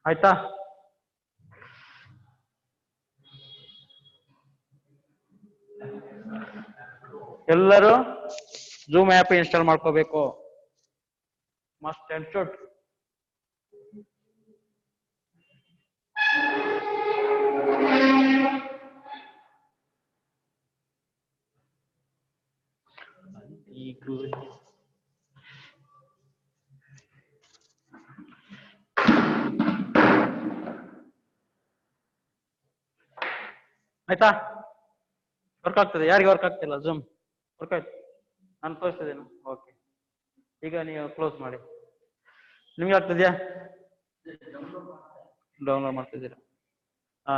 ಆಯ್ತಾ? ಎಲ್ಲರೂ zoom app install ಮಾಡ್ಕೋಬೇಕು, ಮಸ್ಟ್ ಅಂಡ್ ಶುಡ್. ಆಯ್ತಾ? ವರ್ಕ್ ಆಗ್ತದೆ? ಯಾರಿಗೆ ವರ್ಕ್ ಆಗ್ತಿಲ್ಲ ಜೂಮ್? ವರ್ಕ್ ಆಯ್ತು, ನಾನು ತೋರಿಸ್ತಿದ್ದೇನೆ. ಓಕೆ, ಈಗ ನೀವು ಕ್ಲೋಸ್ ಮಾಡಿ. ನಿಮ್ಗೆ ಆಗ್ತದ್ಯಾ? ಡೌನ್ಲೋಡ್ ಮಾಡ್ತಿದ್ದೀರಾ?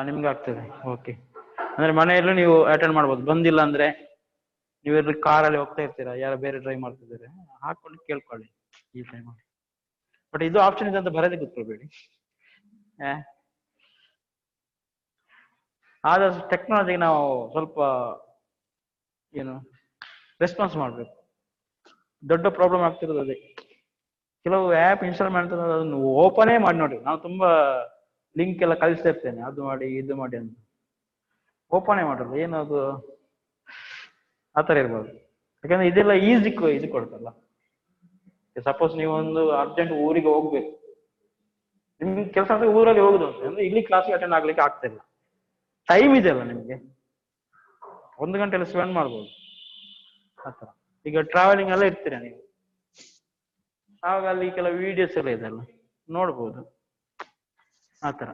ನಿಮ್ಗೆ ಆಗ್ತದೆ. ಓಕೆ, ಅಂದ್ರೆ ಮನೆಯಲ್ಲೂ ನೀವು ಅಟೆಂಡ್ ಮಾಡ್ಬೋದು. ಬಂದಿಲ್ಲ ಅಂದ್ರೆ ನೀವೆಲ್ಲ ಕಾರಲ್ಲಿ ಹೋಗ್ತಾ ಇರ್ತೀರಾ, ಯಾರು ಬೇರೆ ಡ್ರೈವ್ ಮಾಡ್ತಿದ್ದಾರೆ, ಹಾಕೊಂಡು ಕೇಳ್ಕೊಳ್ಳಿ ಈ ಟೈಮ್. ಬಟ್ ಇದು ಆಪ್ಷನ್ ಇದೆ ಅಂತ ಬರೋದೇ ಗೊತ್ತಿರಬೇಡಿ. ಆದಷ್ಟು ಟೆಕ್ನಾಲಜಿಗೆ ನಾವು ಸ್ವಲ್ಪ ಏನು ರೆಸ್ಪಾನ್ಸ್ ಮಾಡಬೇಕು. ದೊಡ್ಡ ಪ್ರಾಬ್ಲಮ್ ಆಗ್ತಿರೋದು ಅದೇ. ಕೆಲವು ಆ್ಯಪ್ ಇನ್ಸ್ಟಾಲ್ ಮಾಡ್ತಾರೆ, ಅದನ್ನು ಓಪನೇ ಮಾಡಿ ನೋಡಿ. ನಾವು ತುಂಬಾ ಲಿಂಕ್ ಎಲ್ಲ ಕಳಿಸ್ತಾ ಇರ್ತೇನೆ, ಅದು ಮಾಡಿ ಇದು ಮಾಡಿ ಅಂತ. ಓಪನೇ ಮಾಡಲ್ಲ, ಏನದು ಆ ಥರ ಇರ್ಬೋದು. ಯಾಕಂದ್ರೆ ಇದೆಲ್ಲ ಈಸಿ ಇದು ಕೊಡ್ತಲ್ಲ. ಸಪೋಸ್ ನೀವು ಒಂದು ಅರ್ಜೆಂಟ್ ಊರಿಗೆ ಹೋಗ್ಬೇಕು, ನಿಮ್ಗೆ ಕೆಲಸ ಅಂದ್ರೆ ಊರಲ್ಲಿ ಹೋಗುದು ಅಂದ್ರೆ ಇಲ್ಲಿ ಕ್ಲಾಸಿಗೆ ಅಟೆಂಡ್ ಆಗ್ಲಿಕ್ಕೆ ಆಗ್ತಿಲ್ಲ. ಟೈಮ್ ಇದೆಯಲ್ಲ ನಿಮ್ಗೆ, 1 ಗಂಟೆಲ್ಲ ಸ್ಪೆಂಡ್ ಮಾಡ್ಬೋದು ಆತರ. ಈಗ ಟ್ರಾವೆಲಿಂಗ್ ಎಲ್ಲ ಇರ್ತೀರಾ ನೀವು, ಆವಾಗ ಅಲ್ಲಿ ಕೆಲವು ವಿಡಿಯೋಸ್ ಎಲ್ಲ ಇದೆಲ್ಲ ನೋಡ್ಬೋದು ಆತರ.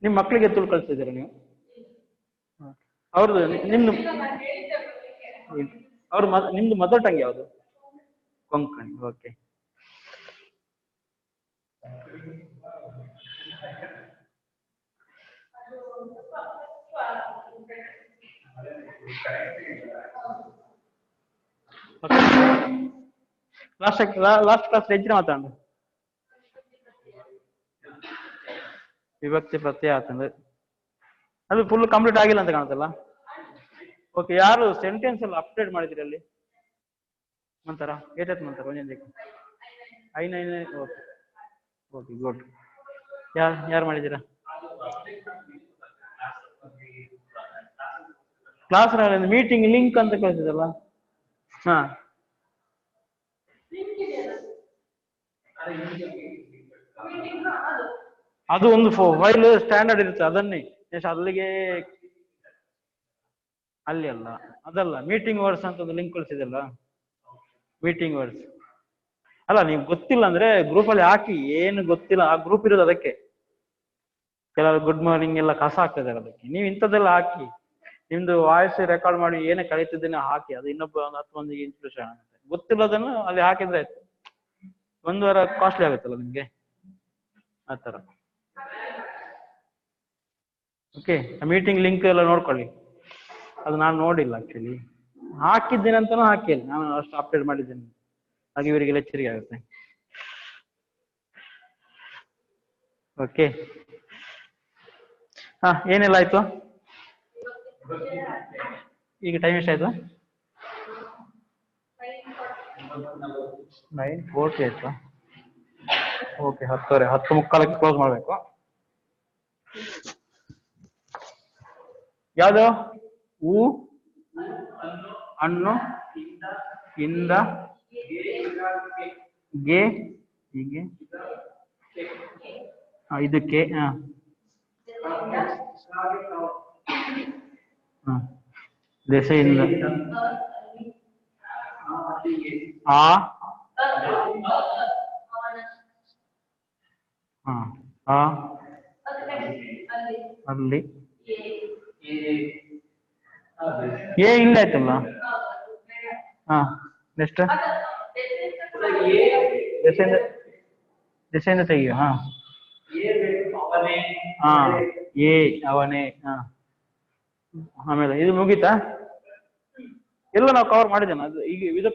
ನಿಮ್ ಮಕ್ಳಿಗೆ ತುಳು ಕಳ್ಸಿದ್ದೀರಾ ನೀವು? ಅವ್ರದ್ದು ನಿಮ್ದು ನಿಮ್ದು ಮದರ್ ಟಂಗ್ ಯಾವುದು? ಕೊಂಕಣಿ. ಓಕೆ. ಲಾಸ್ಟ್ ಕ್ಲಾಸ್ ಹೆಚ್ಚಿನ ಮಾತಾಡ ವಿಭಕ್ತಿ ಪ್ರತ್ಯಯ ಆತಂದ್ರೆ ಅದು ಫುಲ್ ಕಂಪ್ಲೀಟ್ ಆಗಿಲ್ಲ ಅಂತ ಕಾಣುತ್ತಲ್ಲ. ಓಕೆ, ಯಾರು ಸೆಂಟೆನ್ಸ್ ಎಲ್ಲ ಅಪ್ಡೇಟ್ ಮಾಡಿದ್ರಿ ಅಲ್ಲಿ? ಮಂತರ ಏಟತ್ ಮಂತರ ಒಂದೊಂದಕ್ಕೆ ಐನೈನೇ. Okay okay, good. ಯಾರು ಮಾಡಿದ್ದೀರಾ? ಕ್ಲಾಸ್ ಮೀಟಿಂಗ್ ಲಿಂಕ್ ಅಂತ ಕಳಿಸಿದಲ್ಲ. ಹಾ, ಅದು ಒಂದು ಫೈಲ್ ಸ್ಟ್ಯಾಂಡರ್ಡ್ ಇರುತ್ತೆ, ಅದನ್ನೇ ಅಲ್ಲಿಗೆ ಅಲ್ಲಿ ಅಲ್ಲ, ಅದಲ್ಲ. ಮೀಟಿಂಗ್ ವರ್ಡ್ಸ್ ಅಂತ ಒಂದು ಲಿಂಕ್ ಕಳಿಸಿದಲ್ಲ, ಮೀಟಿಂಗ್ ವರ್ಡ್ಸ್ ಅಲ್ಲ. ನೀವು ಗೊತ್ತಿಲ್ಲ ಅಂದ್ರೆ ಗ್ರೂಪ್ ಅಲ್ಲಿ ಹಾಕಿ, ಏನು ಗೊತ್ತಿಲ್ಲ ಆ ಗ್ರೂಪ್ ಇರೋದು ಅದಕ್ಕೆ. ಕೆಲವರು ಗುಡ್ ಮಾರ್ನಿಂಗ್ ಎಲ್ಲ ಕಸ ಆಗ್ತದೆ ಅದಕ್ಕೆ. ನೀವು ಇಂಥದ್ದೆಲ್ಲ ಹಾಕಿ, ನಿಮ್ದು ವಾಯ್ಸ್ ರೆಕಾರ್ಡ್ ಮಾಡಿ ಏನೇ ಕಳೀತಿದ್ದೇನೆ ಹಾಕಿ, ಅದು ಇನ್ನೊಬ್ಬ 10 ಮಂದಿಗೆ ಇನ್ಸ್ಪಿರೇಷನ್ ಆಗುತ್ತೆ. ಗೊತ್ತಿಲ್ಲದನ್ನು ಅಲ್ಲಿ ಹಾಕಿದ್ರೆ ಆಯ್ತು. 1 ವಾರ ಕಾಸ್ಟ್ಲಿ ಆಗುತ್ತಲ್ಲ ನಿಮ್ಗೆ ಆತರ. ಓಕೆ, ಮೀಟಿಂಗ್ ಲಿಂಕ್ ಎಲ್ಲ ನೋಡ್ಕೊಳ್ಳಿ. ಅದು ನಾನು ನೋಡಿಲ್ಲ ಆಕ್ಚುಲಿ, ಹಾಕಿದ್ದೇನೆ ಅಂತಾನು ಹಾಕಿಲ್ಲ ನಾನು, ಅಷ್ಟು ಅಪ್ಡೇಟ್ ಮಾಡಿದ್ದೇನೆ. ಹಾಗೆ ಇವರಿಗೆಲ್ಲ ಎಚ್ಚರಿಕೆ ಆಗುತ್ತೆ. ಓಕೆ, ಹಾ, ಏನೆಲ್ಲ ಆಯ್ತು? ಈಗ ಟೈಮ್ ಎಷ್ಟಾಯ್ತು? 9:40 ಆಯ್ತಾ? ಓಕೆ, 10:30, 10:45 ಕ್ಲೋಸ್ ಮಾಡ್ಬೇಕು. ಯಾವುದು? ಹೂ, ಹಣ್ಣು, ಇಂದ, ಗೆ, ಹೀಗೆ ಇದಕ್ಕೆ. ದೆಸೆಯಿಂದ ಆ, ಅಲ್ಲಿ ಏ ಇಲ್ಲ ಆಯ್ತಲ್ಲ. ಹಾ, ನೆಕ್ಸ್ಟ್ ದೆಸೆಯಿಂದ ತೆಗಿಯೋ. ಹಾ, ಹಾ, ಏ ಅವನೇ. ಹಾ, ಆಮೇಲೆ ಇದು ಮುಗೀತಾ? ಎಲ್ಲ ನಾವು ಕವರ್ ಮಾಡಿದ್ದೇನೆ. ಅದು ಈಗ ಇದು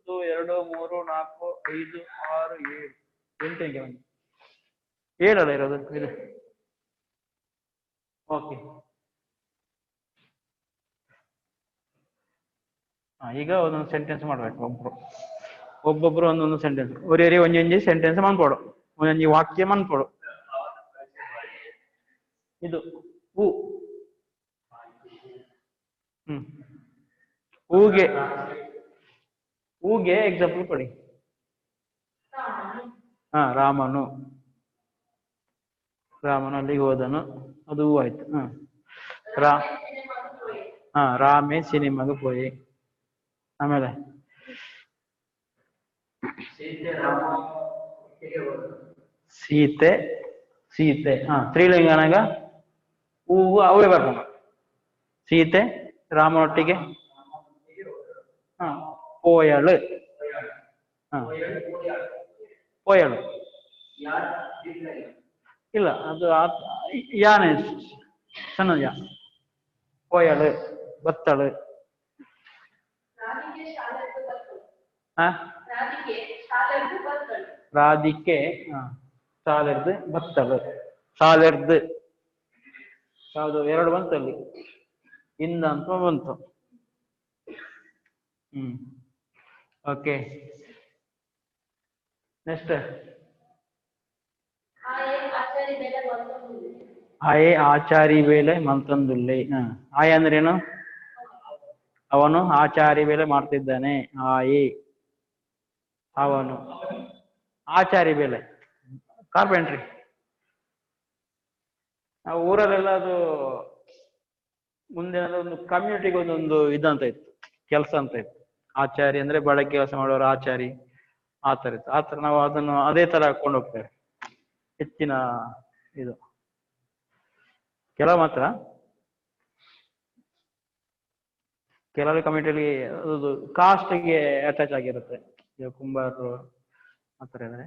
1 2 3 4 5 6 7 8 ಒಂದು 7 ಅಲ್ಲ ಇರೋದು ಇದು. ಓಕೆ, ಈಗ ಒಂದೊಂದು ಸೆಂಟೆನ್ಸ್ ಮಾಡ್ಬೇಕು ಒಬ್ರು. ಒಬ್ಬೊಬ್ರು ಒಂದೊಂದು ಸೆಂಟೆನ್ಸ್ ಒರಿ ಒಂಜಿ ಒಂಜಿ ಸೆಂಟೆನ್ಸ್ ಮನ್ಪೋಡು ಒಂಜೊಂಜಿ ವಾಕ್ಯ ಮನ್ಪೋಡು. ಇದು ಹೂ. ಹ್ಮ್ ಹೂಗೆ ಹೂಗೆ ಎಕ್ಸಾಂಪಲ್ ಕೊಡಿ. ಹಾ ರಾಮನು ಅಲ್ಲಿಗೆ ಹೋದನು, ಅದು ಹೂ ಆಯ್ತು. ರಾ ರಾಮೇ ಸಿನಿಮಾಗೆ ಪೋಯಿ. ಆಮೇಲೆ ಸೀತೆ ಸ್ತ್ರೀಲಿಂಗನಾಗ ಹೂವು ಅವೇ ಬರ್ತಾನ. ಸೀತೆ ರಾಮನೊಟ್ಟಿಗೆ ಪೋಯಳು. ಪೋಯಳು ಇಲ್ಲ, ಅದು ಯಾನೆ ಸಣ್ಣ ಯಾ. ಪೋಯಳು ಬತ್ತಳು. ರಾಧಿಕೆ ಸಾಲೆರ್ದು ಬತ್ತಳು. ಸಾಲೆರ್ದು ಯಾವುದು ಎರಡು ಬಂತಲ್ಲಿ, ಇಂದ ಅಂತ ಬಂತು. ಓಕೆ ನೆಕ್ಸ್ಟ್ ಆಯೇ ಆಚಾರಿ ವೇಲೆ ಮಂತಂದುಲ್ಲೆ. ಆಯ ಅಂದ್ರೇನು? ಅವನು ಆಚಾರಿ ವೇಲೆ ಮಾಡ್ತಿದ್ದಾನೆ. ಆಯೇ ಅವನು ಆಚಾರಿ ಬೇಲೆ ಕಾರ್ಪೆಂಟ್ರಿ. ನಾವು ಊರಲ್ಲೆಲ್ಲ ಅದು ಮುಂದೆ ಒಂದು ಕಮ್ಯುನಿಟಿಗೆ ಒಂದೊಂದು ಇದಂತ ಇತ್ತು, ಕೆಲಸ ಅಂತ ಇತ್ತು. ಆಚಾರಿ ಅಂದ್ರೆ ಬಳಕೆ ಕೆಲಸ ಮಾಡೋರು ಆಚಾರಿ, ಆ ತರ ಇತ್ತು. ಆ ತರ ನಾವು ಅದನ್ನು ಅದೇ ತರ ಹಾಕೊಂಡು ಹೋಗ್ತೇವೆ. ಹೆಚ್ಚಿನ ಇದು ಕೆಲವು ಮಾತ್ರ, ಕೆಲವು ಕಮ್ಯುನಿಟಿಯಲ್ಲಿ ಅದು ಕಾಸ್ಟ್ಗೆ ಅಟ್ಯಾಚ್ ಆಗಿರುತ್ತೆ. ಈಗ ಕುಂಬಾರರು ಆ ಥರ ಇದ್ದಾರೆ,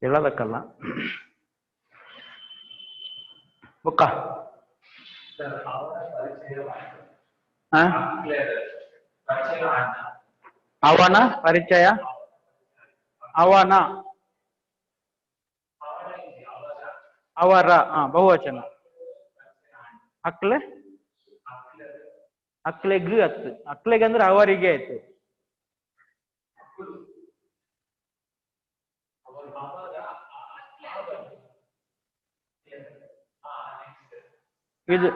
ಹೇಳೋದಕ್ಕಲ್ಲ. ಬುಕ್ಕ ಅವನ ಪರಿಚಯ, ಅವನ ಅವರ ಬಹುವಚನ. ಅಕ್ಲೆ ಅಕ್ಲೆಗ್ ಅತ್ತು. ಅಕ್ಲೆಗ್ ಅಂದ್ರೆ ಅವರಿಗೆ ಆಯ್ತು. ಇದು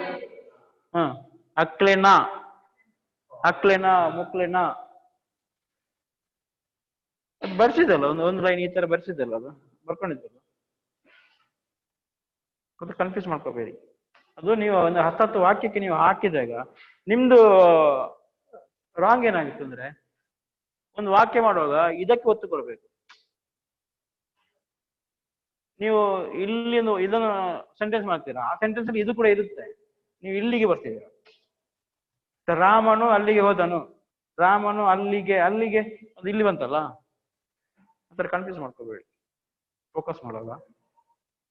ಅಕ್ಲೆನಾ, ಅಕ್ಲೆನಾ, ಮುಕ್ಲೆನಾ ಅದು ಬರ್ಸಿದಲ್ಲ, ಒಂದು ಲೈನ್ ಈ ತರ ಬರ್ಸಿದ್ದಲ್ಲ, ಅದು ಬರ್ಕೊಂಡಿದ್ದಲ್ಲ. ಅದು ಕನ್ಫ್ಯೂಸ್ ಮಾಡ್ಕೋಬೇಡಿ. ಅದು ನೀವು ಒಂದು 10 ವಾಕ್ಯಕ್ಕೆ ನೀವು ಹಾಕಿದಾಗ ನಿಮ್ದು ರಾಂಗ್ ಏನಾಗಿತ್ತು ಅಂದ್ರೆ, ಒಂದು ವಾಕ್ಯ ಮಾಡುವಾಗ ಇದಕ್ಕೆ ಒತ್ತು ಕೊಡ್ಬೇಕು. ನೀವು ಇಲ್ಲಿ ಇದನ್ನು ಸೆಂಟೆನ್ಸ್ ಮಾಡ್ತೀರಾ, ಆ ಸೆಂಟೆನ್ಸ್ ಅಲ್ಲಿ ಇದು ಕೂಡ ಇರುತ್ತೆ, ನೀವು ಇಲ್ಲಿಗೆ ಬರ್ತೀರಾ. ರಾಮನು ಅಲ್ಲಿಗೆ ಹೋದನು, ರಾಮನು ಅಲ್ಲಿಗೆ ಅದು ಇಲ್ಲಿ ಬಂತಲ್ಲ, ಆತರ ಕನ್ಫ್ಯೂಸ್ ಮಾಡ್ಕೋಬೇಡಿ. ಫೋಕಸ್ ಮಾಡಲ್ಲ,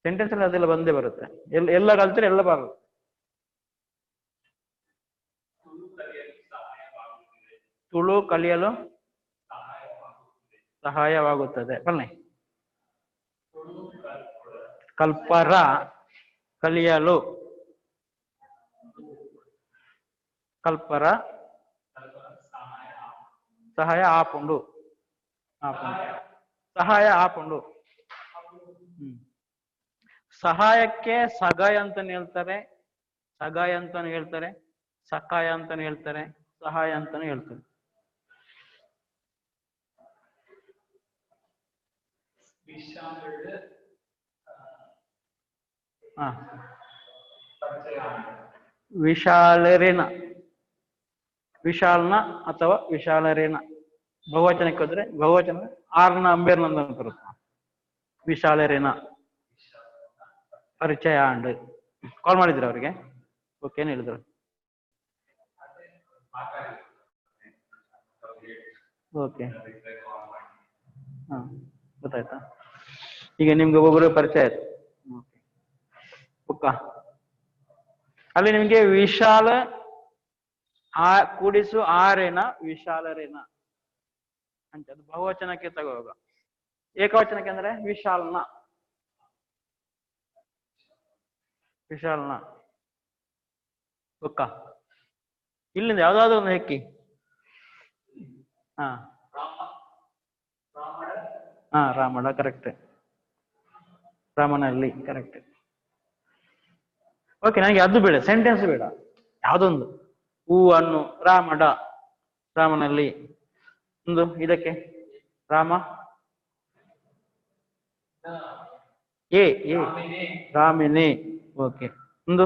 ಸೆಂಟೆನ್ಸ್ ಅಲ್ಲಿ ಅದೆಲ್ಲ ಬಂದೇ ಬರುತ್ತೆ. ಎಲ್ಲ ಕಲ್ತ್ರೆ ಎಲ್ಲ ಬರುತ್ತೆ. ತುಳು ಕಲಿಯಲು ಸಹಾಯವಾಗುತ್ತದೆ. ಬನ್ನಿ, ಕಲ್ಪರ ಕಲಿಯಲು, ಕಲ್ಪರ ಸಹಾಯ ಆಪುಂಡು, ಸಹಾಯ ಆಪುಂಡು. ಸಹಾಯಕ್ಕೆ ಸಗಾಯ ಅಂತಾನೆ ಹೇಳ್ತಾರೆ, ಸಗಾಯ ಅಂತಾನು ಹೇಳ್ತಾರೆ, ಸಕಾಯ ಅಂತಾನು ಹೇಳ್ತಾರೆ, ಸಹಾಯ ಅಂತಾನು ಹೇಳ್ತಾರೆ. ವಿಶಾಲರೇನ, ವಿಶಾಲ್ನ ಅಥವಾ ವಿಶಾಲರೇನ. ಬಹುವಚನಕ್ಕೆ ಹೋದ್ರೆ ಬಹುವಚನ ಆರ್ನ ಅಂಬೇರ್ನ ಅಂತ ಬರುತ್ತೆ. ವಿಶಾಲರೇನ ಪರಿಚಯ ಅಂಡ್ ಕಾಲ್ ಮಾಡಿದ್ರ ಅವ್ರಿಗೆ? ಓಕೆ, ಏನ್ ಹೇಳಿದ್ರು? ಓಕೆ, ಗೊತ್ತಾಯ್ತಾ? ಈಗ ನಿಮ್ಗೆ ಒಬ್ಬೊಬ್ಬರು ಪರಿಚಯ ಆಯ್ತು. ಅಲ್ಲಿ ನಿಮ್ಗೆ ವಿಶಾಲ ಕೂಡಿಸು ಆರೇನ ವಿಶಾಲರೇನ ಅಂತ, ಅದು ಬಹುವಚನಕ್ಕೆ ತಗೋವಾಗ. ಏಕವಚನಕ್ಕೆ ಅಂದ್ರೆ ವಿಶಾಲ್ನ, ವಿಶಾಲ್ನ. ಇಲ್ಲಿಂದ ಯಾವ್ದಾದ್ರು ಒಂದು ಹೆಕ್ಕಿ. ಹಾ ಹಾ ರಾಮಡ ಕರೆಕ್ಟ್. ರಾಮನಲ್ಲಿ ಕರೆಕ್ಟ್. ಓಕೆ, ನನಗೆ ಅದು ಬೇಡ, ಸೆಂಟೆನ್ಸ್ ಬೇಡ, ಯಾವುದೊಂದು ಹೂ ಅನ್ನು ರಾಮಡ, ರಾಮನಲ್ಲಿ. ಒಂದು ಇದಕ್ಕೆ ರಾಮ ಎ ಎ ರಾಮಿನಿ. ಓಕೆ, ಒಂದು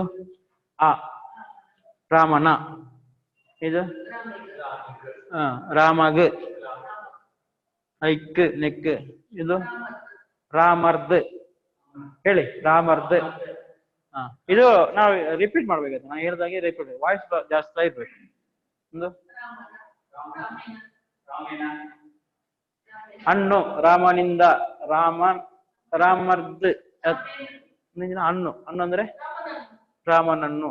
ಆ ರಾಮನ. ಇದು ರಾಮಗ್ ಐಕ್ ನೆಕ್. ಇದು ರಾಮರ್ದ್. ಹೇಳಿ ರಾಮರ್ದ್. ಇದು ನಾವು ರಿಪೀಟ್ ಮಾಡ್ಬೇಕಾಯ್ತು, ನಾನು ಹೇಳ್ದಾಗೆ ರಿಪೀಟ್, ವಾಯ್ಸ್ ಜಾಸ್ತಿ ಇರ್ಬೇಕು. ಒಂದು ಹಣ್ಣು ರಾಮನಿಂದ, ರಾಮರ್ದ್. ಹಣ್ಣು, ಹಣ್ಣು ಅಂದ್ರೆ ರಾಮನನ್ನು,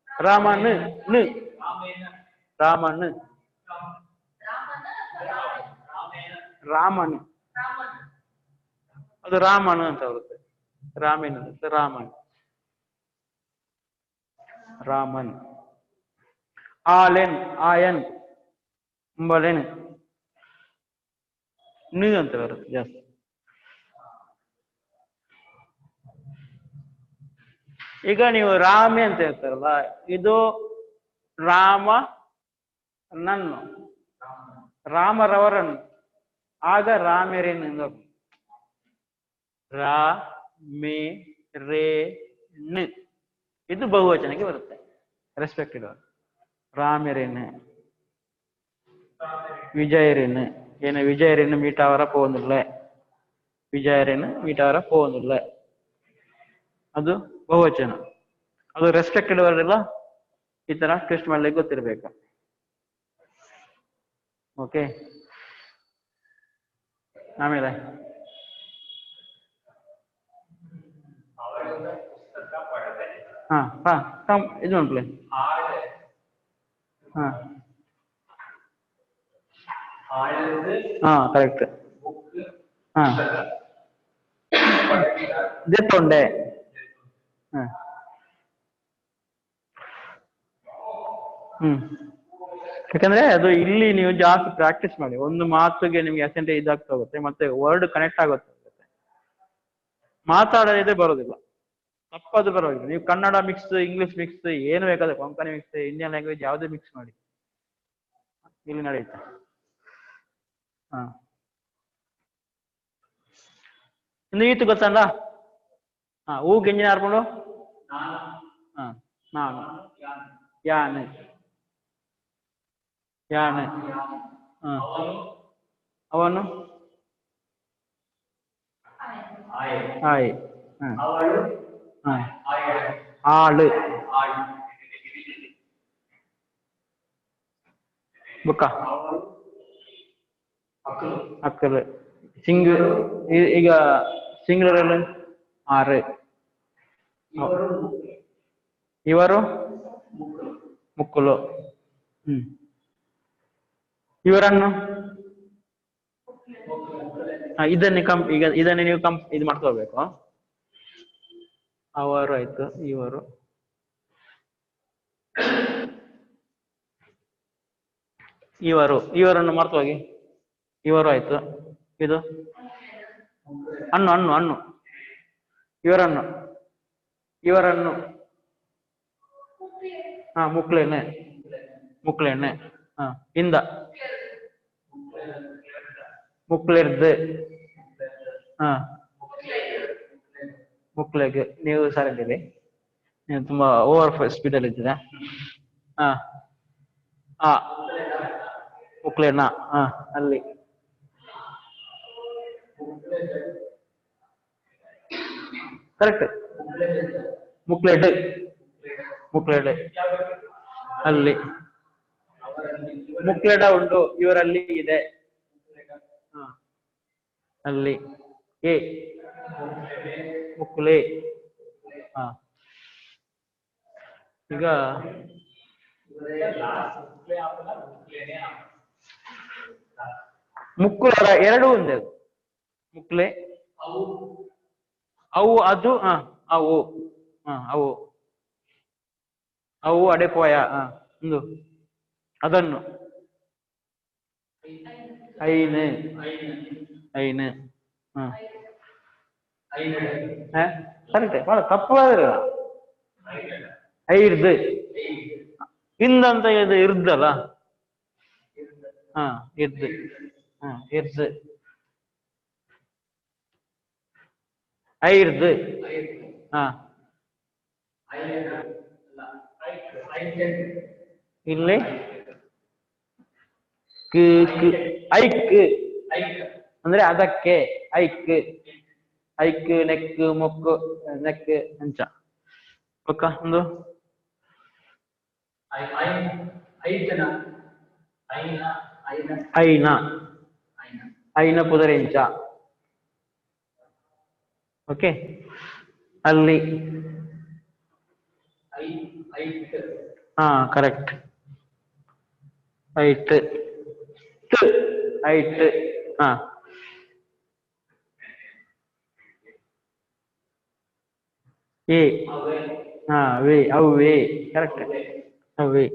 ರಾಮನ್ ನು, ರಾಮನ್, ರಾಮನ್, ಅದು ರಾಮನ್ ಅಂತ ಬರುತ್ತೆ. ರಾಮಿನ್ ಅಂತ ರಾಮನ್, ರಾಮನ್. ಆಲೆನ್ ಆಯನ್, ಅಂಬಲೆನ್ ನು ಅಂತ ಬರುತ್ತೆ. ಎಸ್. ಈಗ ನೀವು ರಾಮೆ ಅಂತ ಹೇಳ್ತಾರಲ್ಲ, ಇದು ರಾಮ ನನ್ನು, ರಾಮರವರನ್ನು, ಆಗ ರಾಮೇರೇನ್ ಎಂದು. ರಾ ಮೇ ರೇ ನ್, ಇದು ಬಹುವಚನಕ್ಕೆ ಬರುತ್ತೆ. ರೆಸ್ಪೆಕ್ಟೆಡ್ ராமரின், விஜயரின். ஏன்னா விஜயரின் மீட் ஆவர போகுന്നിಲ್ಲ, ವಿಜಯರಿನ್ ಮೀಟ್ ಆವರ ಹೋಗುದಿಲ್ಲ. ಅದು ಬಹುವಚನ, ಅದು ರೆಸ್ಪೆಕ್ಟೆಡ್ ವರ್ಡ್ ಎಲ್ಲ. ಈ ತರ ಟ್ವಿಸ್ಟ್ ಮಾಡ್ಲಿಕ್ಕೆ ಗೊತ್ತಿರ್ಬೇಕು. ಓಕೆ, ಆಮೇಲೆ ಇದು ಉಂಟ್ಲೆ. ಕರೆಕ್ಟ್. ದೆತ್ತೊಂಡೆ. ಯಾಕಂದ್ರೆ ಅದು ಇಲ್ಲಿ ನೀವು ಜಾಸ್ತಿ ಪ್ರಾಕ್ಟೀಸ್ ಮಾಡಿ, ಒಂದು ಮಾತುಗೆ ನಿಮ್ಗೆ ಅಸೆಂಟೇಜ್ ಇದಾಗ್ತಾ ಹೋಗುತ್ತೆ, ಮತ್ತೆ ವರ್ಡ್ ಕನೆಕ್ಟ್ ಆಗುತ್ತೆ. ಮಾತಾಡೋದಿದ್ರೆ ಬರೋದಿಲ್ಲ, ತಪ್ಪದು ಬರೋದಿಲ್ಲ. ನೀವು ಕನ್ನಡ ಮಿಕ್ಸ್, ಇಂಗ್ಲಿಷ್ ಮಿಕ್ಸ್, ಏನು ಬೇಕಾದ್ರೆ ಕೊಂಕಣಿ ಮಿಕ್ಸ್, ಇಂಡಿಯನ್ ಲ್ಯಾಂಗ್ವೇಜ್ ಯಾವುದೇ ಮಿಕ್ಸ್ ಮಾಡಿ ಇಲ್ಲಿ ನಡೆಯುತ್ತೆ. ಇನ್ನು ಈತು ಗೊತ್ತಲ್ಲ. ಹೂ ಗೆಂಜಿನ ಆರ್ಕೊಂಡು ನಾನು, ಯಾನ್ ಯಾನ್. ಅವನು ಆಯ್. ಆಳು ಬುಕ್ಕ ಅಕ್ಕಲು. ಈಗ ಸಿಂಗ್ಲರಲ್ಲಿ ಆರು. ಇವರು ಮುಕ್ಕಲು. ಇವರನ್ನು ಇದನ್ನೇ ನೀವು ಇದು ಮಾಡ್ಕೋಬೇಕು. ಅವರು ಆಯ್ತು, ಇವರು, ಇವರನ್ನು ಮರ್ತು ಹೋಗಿ. ಇವರು ಆಯ್ತು. ಇದು ಹಣ್ಣು. ಇವರನ್ನು ಮುಕ್ಳೆಣ್ಣೆ. ಇಂದ ಮುಕ್ಳೆರ್ದ್. ಮುಕ್ಳೆಗ್. ನೀವು ಸರಿ ಇದ್ದೀರಿ, ನೀವು ತುಂಬಾ ಓವರ್ ಸ್ಪೀಡ್ ಅಲ್ಲಿ ಇದ್ದೀರಾ. ಮುಕ್ಳೆಣ್ಣ. ಅಲ್ಲಿ ಕರೆಕ್ಟ್. ಮುಕ್ಳೆಡ್ ಅಲ್ಲಿ. ಮುಕ್ಳೆಡ ಉಂಟು, ಇವರಲ್ಲಿ ಇದೆ. ಅಲ್ಲಿ ಎ ಮುಕ್ಲೆ. ಈಗ ಮುಕ್ಕುಳರ ಎರಡು ಒಂದೇ. ಮುಕ್ಲೆ, ಅವು, ಅದು ಅವು ಅವು ಅಡೆಪೋಯ. ಒಂದು ಅದನ್ನು ಐನು ಐನು ಹಾ ಕರೆಕ್ಟ್ ಬಹಳ ತಪ್ಪಾದ್ರೆ ಐರ್ದು ಇಂದಂತ ಇದು ಇರ್ದಲ್ಲ ಹಾ ಇರ್ದು ಹಾ ಇರ್ದು ಐರ್ದು ಹಾ ಇಲ್ಲಿ ಐಕ್ ಅಂದ್ರೆ ಅದಕ್ಕೆ ಐಕ್ ಐಕ್ ನೆಕ್ ಮೊಕ್ಕು ನೆಕ್ ಅಂಚ ಒಕ್ಕ ಒಂದು ಐನ ಐನ ಪುದರೆಂಚ ಓಕೆ ಅಲ್ಲಿ ಹಾ ಕರೆಕ್ಟ್ ಐಟ್ ಐಟ್ ಹಾ ಏ ಹಾ ವೇ ಅವೇ ಕರೆಕ್ಟ್ ಅವೇ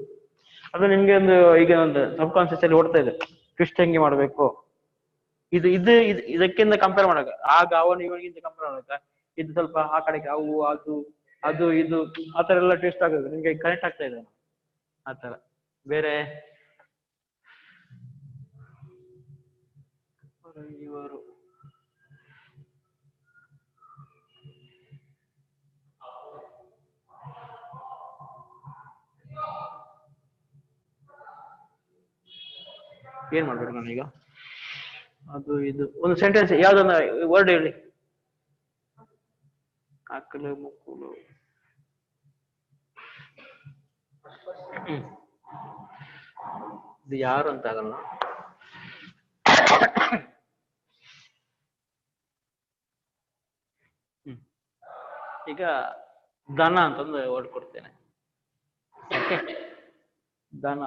ಅದು ನಿಮ್ಗೆ ಒಂದು ಈಗ ಒಂದು ಸಬ್ ಕಾನ್ಶಿಯಸ್ ಅಲ್ಲಿ ಓಡ್ತಾ ಇದೆ ಟ್ವಿಸ್ಟ್ ಹೆಂಗೆ ಮಾಡ್ಬೇಕು ಇದು ಇದು ಇದಕ್ಕಿಂತ ಕಂಪೇರ್ ಮಾಡಕ ಆಗ ಅವನು ಇವನಿಗಿಂತ ಕಂಪೇರ್ ಮಾಡಕ ಇದು ಸ್ವಲ್ಪ ಆ ಕಡೆಗೆ ಅವು ಅದು ಅದು ಇದು ಆತರ ಎಲ್ಲ ಟ್ವಿಸ್ಟ್ ಆಗುತ್ತೆ ನಿಮ್ಗೆ ಕನೆಕ್ಟ್ ಆಗ್ತಾ ಇದೆ ಆತರ ಬೇರೆ ಇವರು ಏನ್ ಮಾಡ್ಬೇಕು ನಾನೀಗ ಅದು ಇದು ಒಂದು ಸೆಂಟೆನ್ಸ್ ಯಾವ್ದೊಂದು ವರ್ಡ್ ಹೇಳಿ ಆಕಳು ಮುಕ್ಕುಳು ಇದು ಯಾರು ಅಂತ ಆಗಲ್ಲ ಈಗ ದನ ಅಂತಂದು ವರ್ಡ್ ಕೊಡ್ತೇನೆ ದನ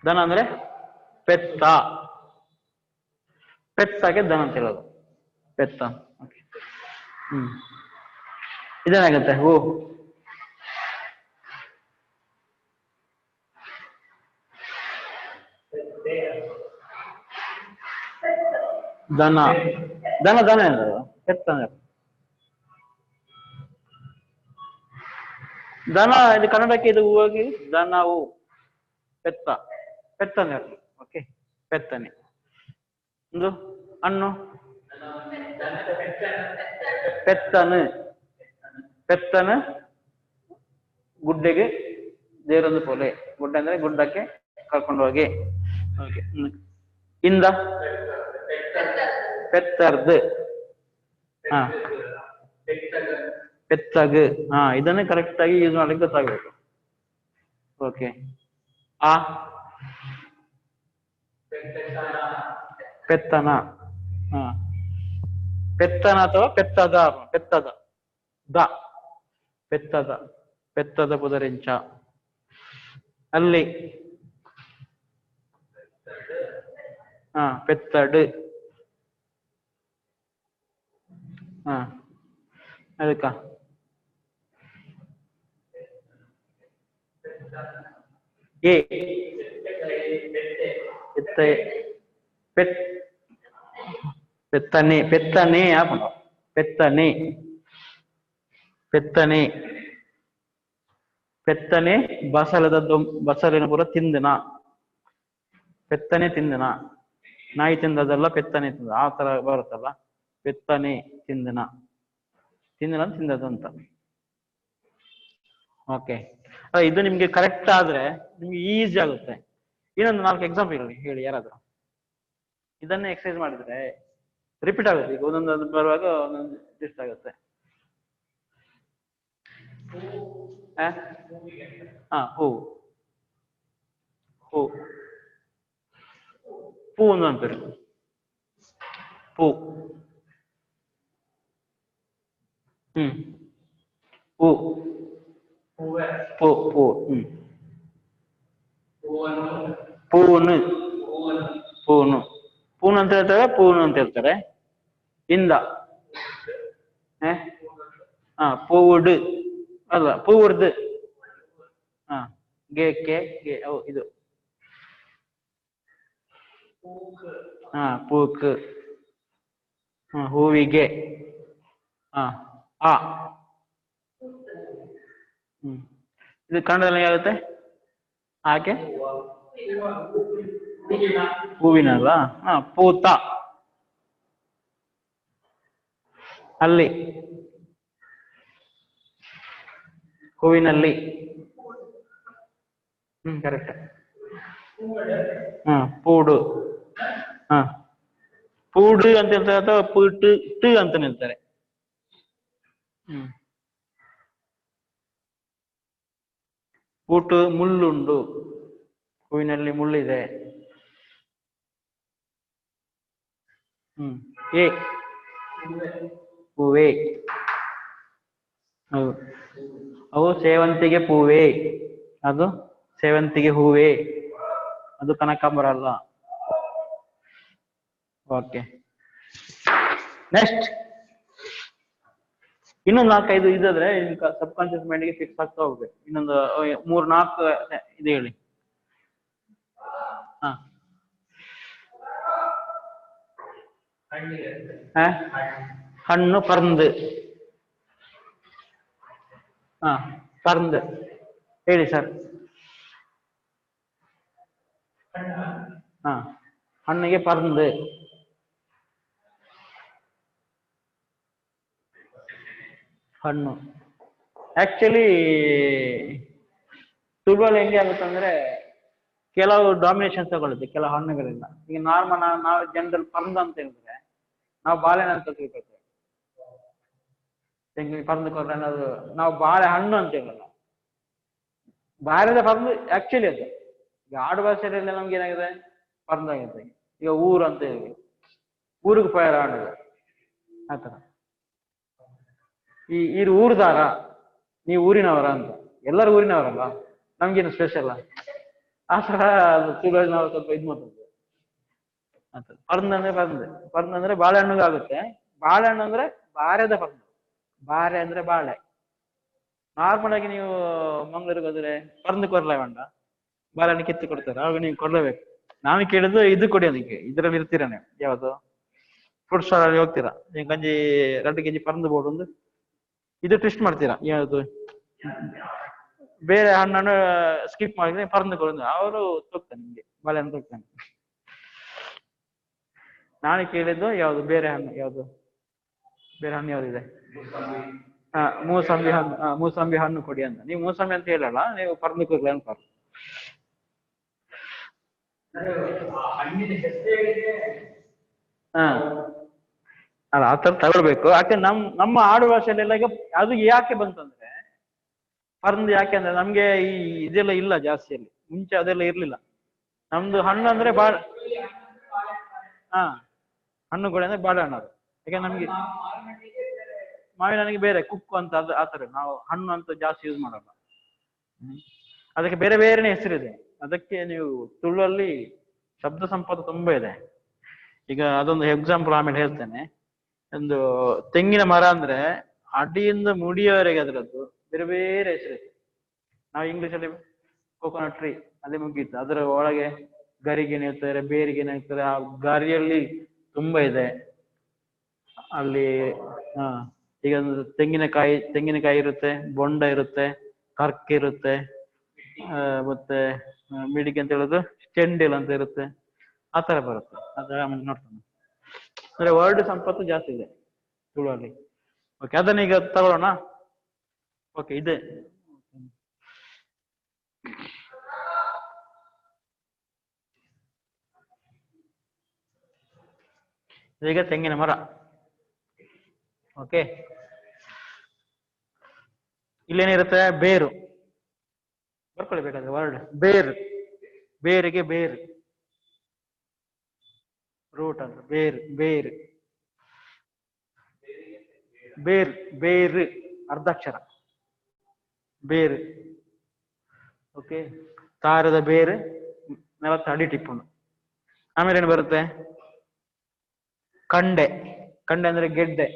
ದನ ಅಂದ್ರೆ ಪೆತ್ತ ಪೆತ್ತಾಗೆ ದನ ಅಂತ ಹೇಳೋದು ಪೆತ್ತ ಇದೇನಾಗತ್ತೆ ಹೂ ದನ ದನ ದನ ಏನದು ಪೆತ್ತ ದನ ಇದು ಕನ್ನಡಕ್ಕೆ ಇದು ಹೋಗಿ ದನವು ಪೆತ್ತ ಪೆತ್ತನೆ ಓಕೆ ಪೆತ್ತನೆ ಒಂದು ಹಣ್ಣು ಪೆತ್ತನು ಪೆತ್ತನು ಗುಡ್ಡೆಗೆ ದೇರೊಂದು ಪೊಲೆ ಗುಡ್ಡೆ ಅಂದ್ರೆ ಗುಡ್ಡಕ್ಕೆ ಕರ್ಕೊಂಡು ಹೋಗಿ ಓಕೆ ಇಂದ ಪೆತ್ತರ್ದು ಹಾ ಪೆತ್ತಗ್ ಹಾ ಇದನ್ನೇ ಕರೆಕ್ಟ್ ಆಗಿ ಯೂಸ್ ಮಾಡ್ಲಿಕ್ಕೆ ಗೊತ್ತಾಗ್ಬೇಕು ಓಕೆ ಆ ಪೆತ್ತನ ಹಾ ಪೆತ್ತನ ಅಥವಾ ಪೆತ್ತದ ಪೆತ್ತದ ದ ಪೆತ್ತದ ಪೆತ್ತದ ಪುದರೆಂಚ ಅಲ್ಲಿ ಹಾ ಪೆತ್ತಡ್ ಹಾ ಅದಕ್ಕ ಏ ಪೆತ್ತನೆ ಪೆತ್ತನೆ ಆಪಣ ಪೆತ್ತನೆ ಪೆತ್ತನೆ ಪೆತ್ತನೆ ಬಸಲದದ್ದು ಬಸಲಿನ ಪೂರ ತಿಂದನ ಪೆತ್ತನೆ ತಿಂದನ ನಾಯಿ ತಿಂದದಲ್ಲ ಪೆತ್ತನೆ ತಿಂದ ಆ ತರ ಬರುತ್ತಲ್ಲ ಪೆತ್ತನೆ ತಿಂದನ ತಿಂದನ ತಿಂದದ ಅಂತ ಓಕೆ ಇದು ನಿಮ್ಗೆ ಕರೆಕ್ಟ್ ಆದ್ರೆ ನಿಮ್ಗೆ ಈಸಿ ಆಗುತ್ತೆ ಇನ್ನೊಂದು 4 ಎಕ್ಸಾಂಪಲ್ ಹೇಳಿ ಯಾರಾದ್ರೂ ಇದನ್ನೇ ಎಕ್ಸರ್ಸೈಸ್ ಮಾಡಿದ್ರೆ ರಿಪೀಟ್ ಆಗುತ್ತೆ ಈಗ ಒಂದೊಂದು ಬರುವಾಗ ಒಂದೊಂದು ಇಷ್ಟ ಆಗುತ್ತೆ ಹಾ ಹೂ ಹೂ ಪೂ ಅಂತಾರೆ ಪೂ ಪೂ ಪೂ ಪೂ ಪೂನು ಪೂನು ಪೂನು ಅಂತ ಹೇಳ್ತಾರೆ ಪೂನು ಅಂತ ಹೇಳ್ತಾರೆ ಇಂದ ಹಾ ಪೂವುಡ್ ಅಲ್ಲ ಪೂವುರ್ದು ಹಾ ಗೆ ಕೆ ಗೆ ಇದು ಹಾ ಪೂಕ್. ಹೂವಿಗೆ. ಹಾ ಆ. ಹ್ಮ್ ಇದು ಕನ್ನಡದಲ್ಲಿ ಆಗುತ್ತೆ ಆಕೆ. ಹೂವಿನಲ್ಲ. ಹಾ ಪೂತ. ಅಲ್ಲಿ. ಹೂವಿನಲ್ಲಿ. ಕರೆಕ್ಟ್. ಹಾ ಪೂಡು. ಹಾ ಪೂಡು ಅಂತ ಹೇಳ್ತಾರೆ ಅಥವಾ ಪೂಟ್ ಟ್ ಅಂತ ಹೇಳ್ತಾರೆ. ಹ್ಮ್ ಪೂಟು ಮುಳ್ಳುಂಡು. ಹೂವಿನಲ್ಲಿ ಮುಳ್ಳಿದೆ. ಏ ಹೂವೇ. ಹೌದು ಅವು ಸೇವಂತಿಗೆ ಪೂವೇ. ಅದು ಸೇವಂತಿಗೆ ಹೂವೇ. ಅದು ಕನಕಾಂಬರ ಅಲ್ಲ. Okay next. ಇನ್ನೊಂದು 4-5 ಇದಾದ್ರೆ ಸಬ್ ಕಾನ್ಶಿಯಸ್ ಮೈಂಡ್ಗೆ ಫಿಕ್ಸ್ ಆಗ್ತಾ ಹೋಗ್ಬೇಕು. ಇನ್ನೊಂದು 3-4 ಇದು ಹೇಳಿ. ಹಾ ಹಣ್ಣು ಪರ್ಂದ್. ಹಾ ಪರ್ಂದ್ ಹೇಳಿ ಸರ್. ಹಾ ಹಣ್ಣಿಗೆ ಪರ್ಂದ್. ಹಣ್ಣು ಆಕ್ಚುಲಿ ತುಳುವಲ್ಲಿ ಹೆಂಗೆ ಆಗುತ್ತೆ ಅಂದ್ರೆ ಕೆಲವು ಡಾಮಿನೇಷನ್ ತಗೊಳುತ್ತೆ ಕೆಲವು ಹಣ್ಣುಗಳಿಂದ. ಈಗ ನಾರ್ಮಲ್ ನಾವು ಜನರಲ್ ಪರ್ಂದ್ ಅಂತ ಹೇಳಿದ್ರೆ ನಾವು ಬಾಳೆಹಣ್ಣು ಅಂತ ತಿಳ್ಕೊಳ್ತೇವೆ. ತೆಂಗಿನ ಪರ್ಂದ್ ಕೊಟ್ರೆ ಅನ್ನೋದು ನಾವು ಬಾಳೆ ಹಣ್ಣು ಅಂತ ಹೇಳಲ್ಲ. ಬಾರದ ಪರ್ಂದ್ ಆಕ್ಚುಲಿ ಅದು ಈಗ ಆಡು ಭಾಷೆಯಲ್ಲಿ ನಮ್ಗೆ ಏನಾಗಿದೆ ಪರ್ಂದ್ ಆಗಿದೆ. ಈಗ ಊರು ಅಂತ ಹೇಳಿ ಊರಿಗೆ ಪಯರ ಆಡುದು ಆತರ. ಈ ಊರ್ದಾರ ನೀವು ಊರಿನವರ ಅಂತ ಎಲ್ಲರೂ ಊರಿನವರಲ್ಲ ನಮ್ಗೇನು ಸ್ಪೆಷಲ್ ಆ ತರ ತುಳುವಲ್ಲಿ ನಾವು ಸ್ವಲ್ಪ ಇದ್ ಮಾಡ್ತೇವೆ. ಪರ್ಂದ್ ಅಂದ್ರೆ ಪರ್ಂದ್ ಅಂದ್ರೆ ಬಾಳೆಹಣ್ಣುಗೆ ಆಗುತ್ತೆ. ಬಾಳೆಹಣ್ಣು ಅಂದ್ರೆ ಬಾರೆದ ಪರ್ಂದ್. ಬಾರೆ ಅಂದ್ರೆ ಬಾಳೆ. ನಾರ್ಮಲ್ ಆಗಿ ನೀವು ಮಂಗಳೂರಿಗೆ ಹೋದ್ರೆ ಪರ್ಂದ್ ಕೊರ್ಲೆ ಬೇಡ ಬಾಳೆಹಣ್ಣು ಕಿತ್ತು ಕೊಡ್ತಾರೆ ಆವಾಗ ನೀವು ಕೊಡ್ಲೇಬೇಕು. ನಾನು ಕೇಳಿದ್ದು ಇದು ಕೊಡಿ ಅದಕ್ಕೆ ಇದ್ರಲ್ಲಿ ಇರ್ತೀರ ನೀವು ಯಾವುದು ಫ್ರೂಟ್ ಸ್ಟಾಲ್ ಅಲ್ಲಿ ಹೋಗ್ತೀರಾ ನೀವು ಗಂಜಿ 2 kg ಪರ್ಂದ್ ಬೋರ್ಡ್ ಒಂದು ಇದು ಟ್ವಿಸ್ಟ್ ಮಾಡ್ತೀರಾ ಯಾವುದು ಬೇರೆ ಹಣ್ಣನ್ನು ಸ್ಕಿಪ್ ಮಾಡಿದ್ರೆ ಪರ್ಂದ್ ಕೊಡೋದು ಅವರು ತೋಗ್ತಾನೆ ನಿಮ್ಗೆ ಬಾಳೆಹಣ್ಣು ತೋಗ್ತಾನೆ. ನಾನು ಕೇಳಿದ್ದು ಯಾವುದು ಬೇರೆ ಹಣ್ಣು ಯಾವುದು ಬೇರೆ ಹಣ್ಣು ಯಾವ್ದಿದೆ. ಮೂಸಂಬಿ ಹಣ್ಣು. ಮೂಸಂಬಿ ಹಣ್ಣು ಕೊಡಿ ಅಂತ ನೀವು ಮೂಸಂಬಿ ಅಂತ ಹೇಳಲ್ಲ ನೀವು ಪರ್ಂದ್ ಕೊರ್ಲೆ ಅಂತ. ಹಾ ಅಲ್ಲ ಆತರ ತಗೊಳ್ಬೇಕು. ಯಾಕೆ ನಮ್ಮ ಆಡು ಭಾಷೆಯಲ್ಲೆಲ್ಲ ಈಗ ಅದು ಯಾಕೆ ಬಂತಂದ್ರೆ ಪರ್ಂದ್ ಯಾಕೆ ಅಂದ್ರೆ ನಮ್ಗೆ ಈ ಇದೆಲ್ಲ ಇಲ್ಲ ಜಾಸ್ತಿಯಲ್ಲಿ ಮುಂಚೆ ಅದೆಲ್ಲ ಇರ್ಲಿಲ್ಲ. ನಮ್ದು ಹಣ್ಣು ಅಂದ್ರೆ ಹಾ ಹಣ್ಣುಗಳು ಅಂದ್ರೆ ಬಾಳೆಹಣ್ಣು ಅದು. ಯಾಕೆ ನಮ್ಗೆ ಮಾವಿನ ಹಣ್ಣಿಗೆ ಬೇರೆ ಕುಕ್ಕು ಅಂತ ಅದು ಆತರ ನಾವು ಹಣ್ಣು ಅಂತ ಜಾಸ್ತಿ ಯೂಸ್ ಮಾಡಲ್ಲ. ಅದಕ್ಕೆ ಬೇರೆ ಬೇರೆನೆ ಹೆಸರಿದೆ. ಅದಕ್ಕೆ ನೀವು ತುಳುವಲ್ಲಿ ಶಬ್ದ ಸಂಪತ್ತು ತುಂಬಾ ಇದೆ. ಈಗ ಅದೊಂದು ಎಕ್ಸಾಂಪಲ್ ಆಮೇಲೆ ಹೇಳ್ತೇನೆ. ಒಂದು ತೆಂಗಿನ ಮರ ಅಂದ್ರೆ ಅಡಿಯಿಂದ ಮುಡಿಯವರೆಗೆ ಅದರದ್ದು ಬೇರೆ ಬೇರೆ ಹೆಸರಿದೆ. ನಾವು ಇಂಗ್ಲಿಷ್ ಅಲ್ಲಿ ಕೋಕೋನಟ್ ಟ್ರೀ ಅದೇ ಮುಗೀತು. ಅದರ ಒಳಗೆ ಗರಿಗೇನು ಹೇಳ್ತಾರೆ ಬೇರಿಗೇನು ಹೇಳ್ತಾರೆ. ಆ ಗರಿಯಲ್ಲಿ ತುಂಬಾ ಇದೆ ಅಲ್ಲಿ. ಹಾ ಈಗ ತೆಂಗಿನಕಾಯಿ ಇರುತ್ತೆ, ಬೊಂಡ ಇರುತ್ತೆ, ಕರ್ಕ್ ಇರುತ್ತೆ, ಮತ್ತೆ ಮಿಡಿಕೆ ಅಂತ ಹೇಳೋದು ಚೆಂಡಿಲ್ ಅಂತ ಇರುತ್ತೆ. ಆತರ ಬರುತ್ತೆ ಅದ ಆಮೇಲೆ ನೋಡ್ತಾನೆ. ಅಂದ್ರೆ ವರ್ಡ್ ಸಂಪತ್ತು ಜಾಸ್ತಿ ಇದೆ ತುಳುವಲ್ಲಿ. ಓಕೆ ಅದನ್ನ ಈಗ ತಗೊಳ್ಳೋಣ. ಓಕೆ ಇದೆ ಈಗ ತೆಂಗಿನ ಮರ. ಓಕೆ ಇಲ್ಲೇನಿರುತ್ತೆ ಬೇರು. ಬರ್ಕೊಳ್ಬೇಕಾದ್ರೆ ವರ್ಡ್ ಬೇರು. ಬೇರಿಗೆ ಬೇರು ರೂಟ್ ಅಂತ ಬೇರು ಬೇರು ಅರ್ಧಾಕ್ಷರ ಬೇರು. ಓಕೆ ತಾರದ ಬೇರು 40 ಅಡಿ ಟಿಪ್ಪುಂಡು. ಆಮೇಲೆ ಏನು ಬರುತ್ತೆ ಕಂಡೆ. ಕಂಡೆ ಅಂದ್ರೆ ಗೆಡ್ಡೆ.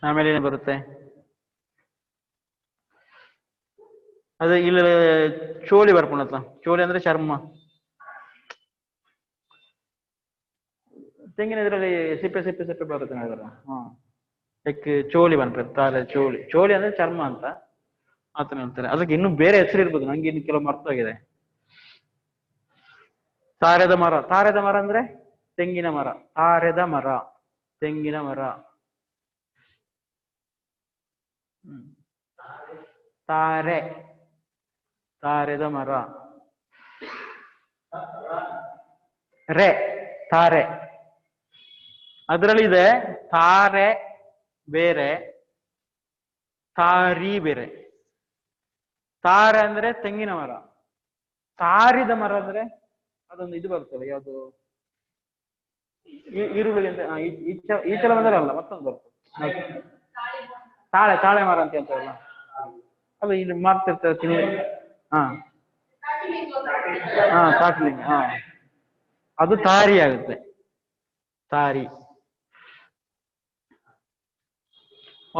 ಆಮೇಲೆ ಏನು ಬರುತ್ತೆ? ಅದು ಇಲ್ಲಿ ಚೋಳಿ ಬರ್ಪುಣತ್ತ. ಚೋಳಿ ಅಂದ್ರೆ ಚರ್ಮ. ತೆಂಗಿನ ಇದರಲ್ಲಿ ಸಿಪ್ಪೆ ಸಿಪ್ಪೆ ಸಿಪ್ಪೆ ಬರುತ್ತೆ ಅದರ. ಹಾ, ಅದಕ್ಕೆ ಚೋಳಿ ಬಂದ್ರೆ ತಾಳೆ ಚೋಳಿ. ಚೋಳಿ ಅಂದ್ರೆ ಚರ್ಮ ಅಂತ ಆತನ ಹೇಳ್ತಾರೆ. ಅದಕ್ಕೆ ಇನ್ನೂ ಬೇರೆ ಹೆಸರು ಇರ್ಬೋದು, ನಂಗೆ ಇನ್ನು ಕೆಲವು ಮರ್ತೋಗಿದೆ. ತಾರೆದ ಮರ. ತಾರೆದ ಮರ ಅಂದ್ರೆ ತೆಂಗಿನ ಮರ. ತಾರೆದ ಮರ, ತೆಂಗಿನ ಮರ. ತಾರೆ, ತಾರೆದ ಮರ. ರೇ, ತಾರೆ. ಅದರಲ್ಲಿ ಇದೆ ತಾರೆ ಬೇರೆ, ತಾರಿ ಬೇರೆ. ತಾರೆ ಅಂದ್ರೆ ತೆಂಗಿನ ಮರ. ತಾರಿದ ಮರ ಅಂದ್ರೆ ಅದೊಂದು ಇದು ಬರ್ತದೆ, ಯಾವುದು ಈರುಳ್ಳಿ ಅಂತ. ಈಚಲ ಬಂದ್ರೆ ಅಲ್ಲ, ಮತ್ತೊಂದು ಬರ್ತದೆ. ತಾಳೆ, ತಾಳೆ ಮರ ಅಂತ ಹೇಳ್ತಾರಲ್ಲ, ಅದು ಇಲ್ಲಿ ಮಾಡ್ತಿರ್ತಾರೆ ತಿನ್ನಿ. ಹಾ ಹಾ, ತಾಟ್ಲಿಂಗ. ಹಾ, ಅದು ತಾರಿ ಆಗುತ್ತೆ. ತಾರಿ.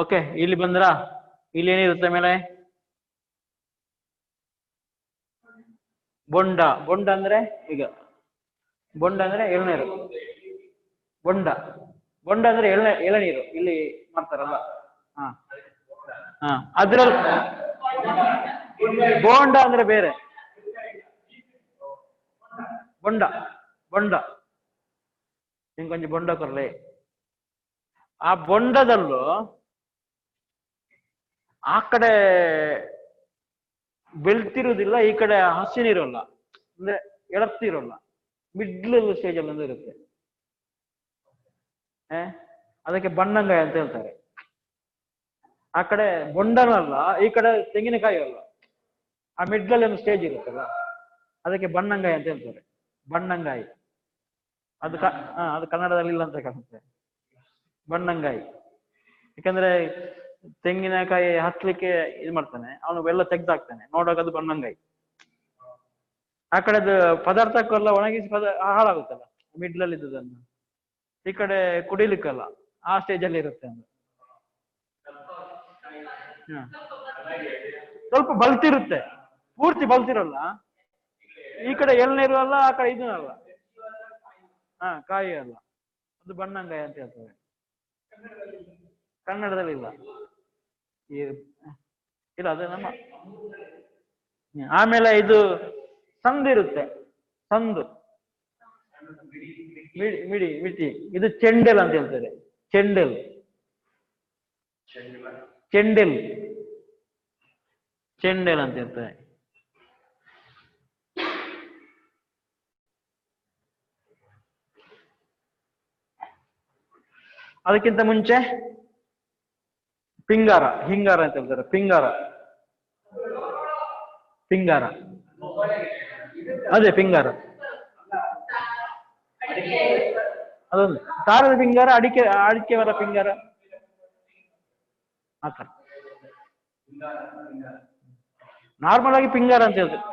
ಓಕೆ, ಇಲ್ಲಿ ಬಂದ್ರ ಇಲ್ಲಿ ಏನಿರುತ್ತೆ ಮೇಲೆ? ಬೊಂಡ. ಬೊಂಡ ಅಂದ್ರೆ ಈಗ ಬೊಂಡ ಅಂದ್ರೆ ಎಳ್ನೀರು. ಬೊಂಡ, ಬೊಂಡ ಅಂದ್ರೆ ಎಳನೀರು ಇಲ್ಲಿ ಮಾಡ್ತಾರಲ್ಲ. ಹಾ ಹಾ, ಅದ್ರಲ್ಲಿ ಬೋಂಡ ಅಂದ್ರೆ ಬೇರೆ. ಬೊಂಡ, ಬೊಂಡ ನಿಂಗೊಂದು ಬೊಂಡ ಕೊರ್ಲೆ. ಆ ಬೊಂಡದಲ್ಲೂ ಆ ಕಡೆ ಬೆಳ್ತಿರುವುದಿಲ್ಲ, ಈ ಕಡೆ ಹಸಿರಿರೋಲ್ಲ, ಅಂದ್ರೆ ಎಳತ್ತಿರೋಲ್ಲ, ಮಿಡ್ಲ್ ಸ್ಟೇಜ್ ಅಲ್ಲಿ ಇರುತ್ತೆ. ಅದಕ್ಕೆ ಬಣ್ಣಂಗಾಯಿ ಅಂತ ಹೇಳ್ತಾರೆ. ಆ ಕಡೆ ಬೊಂಡನಲ್ಲ, ಈ ಕಡೆ ತೆಂಗಿನಕಾಯಿ ಅಲ್ಲ, ಆ ಮಿಡ್ಲಲ್ಲಿ ಒಂದು ಸ್ಟೇಜ್ ಇರುತ್ತಲ್ಲ, ಅದಕ್ಕೆ ಬಣ್ಣಂಗಾಯಿ ಅಂತ ಹೇಳ್ತಾರೆ. ಬಣ್ಣಂಗಾಯಿ. ಅದು ಅದು ಕನ್ನಡದಲ್ಲಿ ಇಲ್ಲ ಅಂತ ಕಾಣುತ್ತೆ, ಬಣ್ಣಂಗಾಯಿ. ಯಾಕಂದ್ರೆ ತೆಂಗಿನಕಾಯಿ ಹತ್ಲಿಕ್ಕೆ ಇದು ಮಾಡ್ತಾನೆ, ಅವನು ಬೆಲ್ಲ ತೆಗ್ದಾಕ್ತಾನೆ, ನೋಡುವಾಗ ಅದು ಬಣ್ಣಂಗಾಯಿ. ಆ ಕಡೆದು ಪದಾರ್ಥಕ್ಕೆಲ್ಲ ಒಣಗಿಸಿ ಹಾಳಾಗುತ್ತಲ್ಲ ಮಿಡ್ಲಲ್ಲಿ ಇದ್ದದನ್ನು, ಈ ಕಡೆ ಕುಡಿಲಿಕ್ಕಲ್ಲ, ಆ ಸ್ಟೇಜ್ ಅಲ್ಲಿ ಇರುತ್ತೆ ಅಂದ್ರೆ. ಸ್ವಲ್ಪ ಬಲ್ತಿರುತ್ತೆ, ಪೂರ್ತಿ ಬಲ್ತಿರಲ್ಲ. ಈ ಕಡೆ ಎಳ್ನೀರು ಅಲ್ಲ, ಆ ಕಡೆ ಇದೂ ಅಲ್ಲ. ಹಾ, ಕಾಯಿ ಅಲ್ಲ, ಅದು ಬಣ್ಣಂಗಾಯಿ ಅಂತ ಹೇಳ್ತಾರೆ. ಕನ್ನಡದಲ್ಲಿ ಇಲ್ಲ. ಇಲ್ಲ, ಅದು ನಮ್ಮ. ಆಮೇಲೆ ಇದು ಸಂದು ಇರುತ್ತೆ, ಸಂದು. ಮಿಡಿ ಮಿಟಿ. ಇದು ಚೆಂಡೆಲ್ ಅಂತ ಹೇಳ್ತಾರೆ. ಚೆಂಡೆಲ್, ಚೆಂಡೆಲ್, ಚೆಂಡೆಲ್ ಅಂತ ಹೇಳ್ತಾರೆ. ಅದಕ್ಕಿಂತ ಮುಂಚೆ ಪಿಂಗಾರ, ಹಿಂಗಾರ ಅಂತ ಹೇಳ್ತಾರೆ. ಪಿಂಗಾರ, ಪಿಂಗಾರ, ಅದೇ ಪಿಂಗಾರ. ಅದೊಂದು ತಾರದ ಪಿಂಗಾರ, ಅಡಿಕೆ ಮರ ಪಿಂಗಾರ ಆತರ. ನಾರ್ಮಲ್ ಆಗಿ ಪಿಂಗಾರ ಅಂತ ಹೇಳ್ತಾರೆ.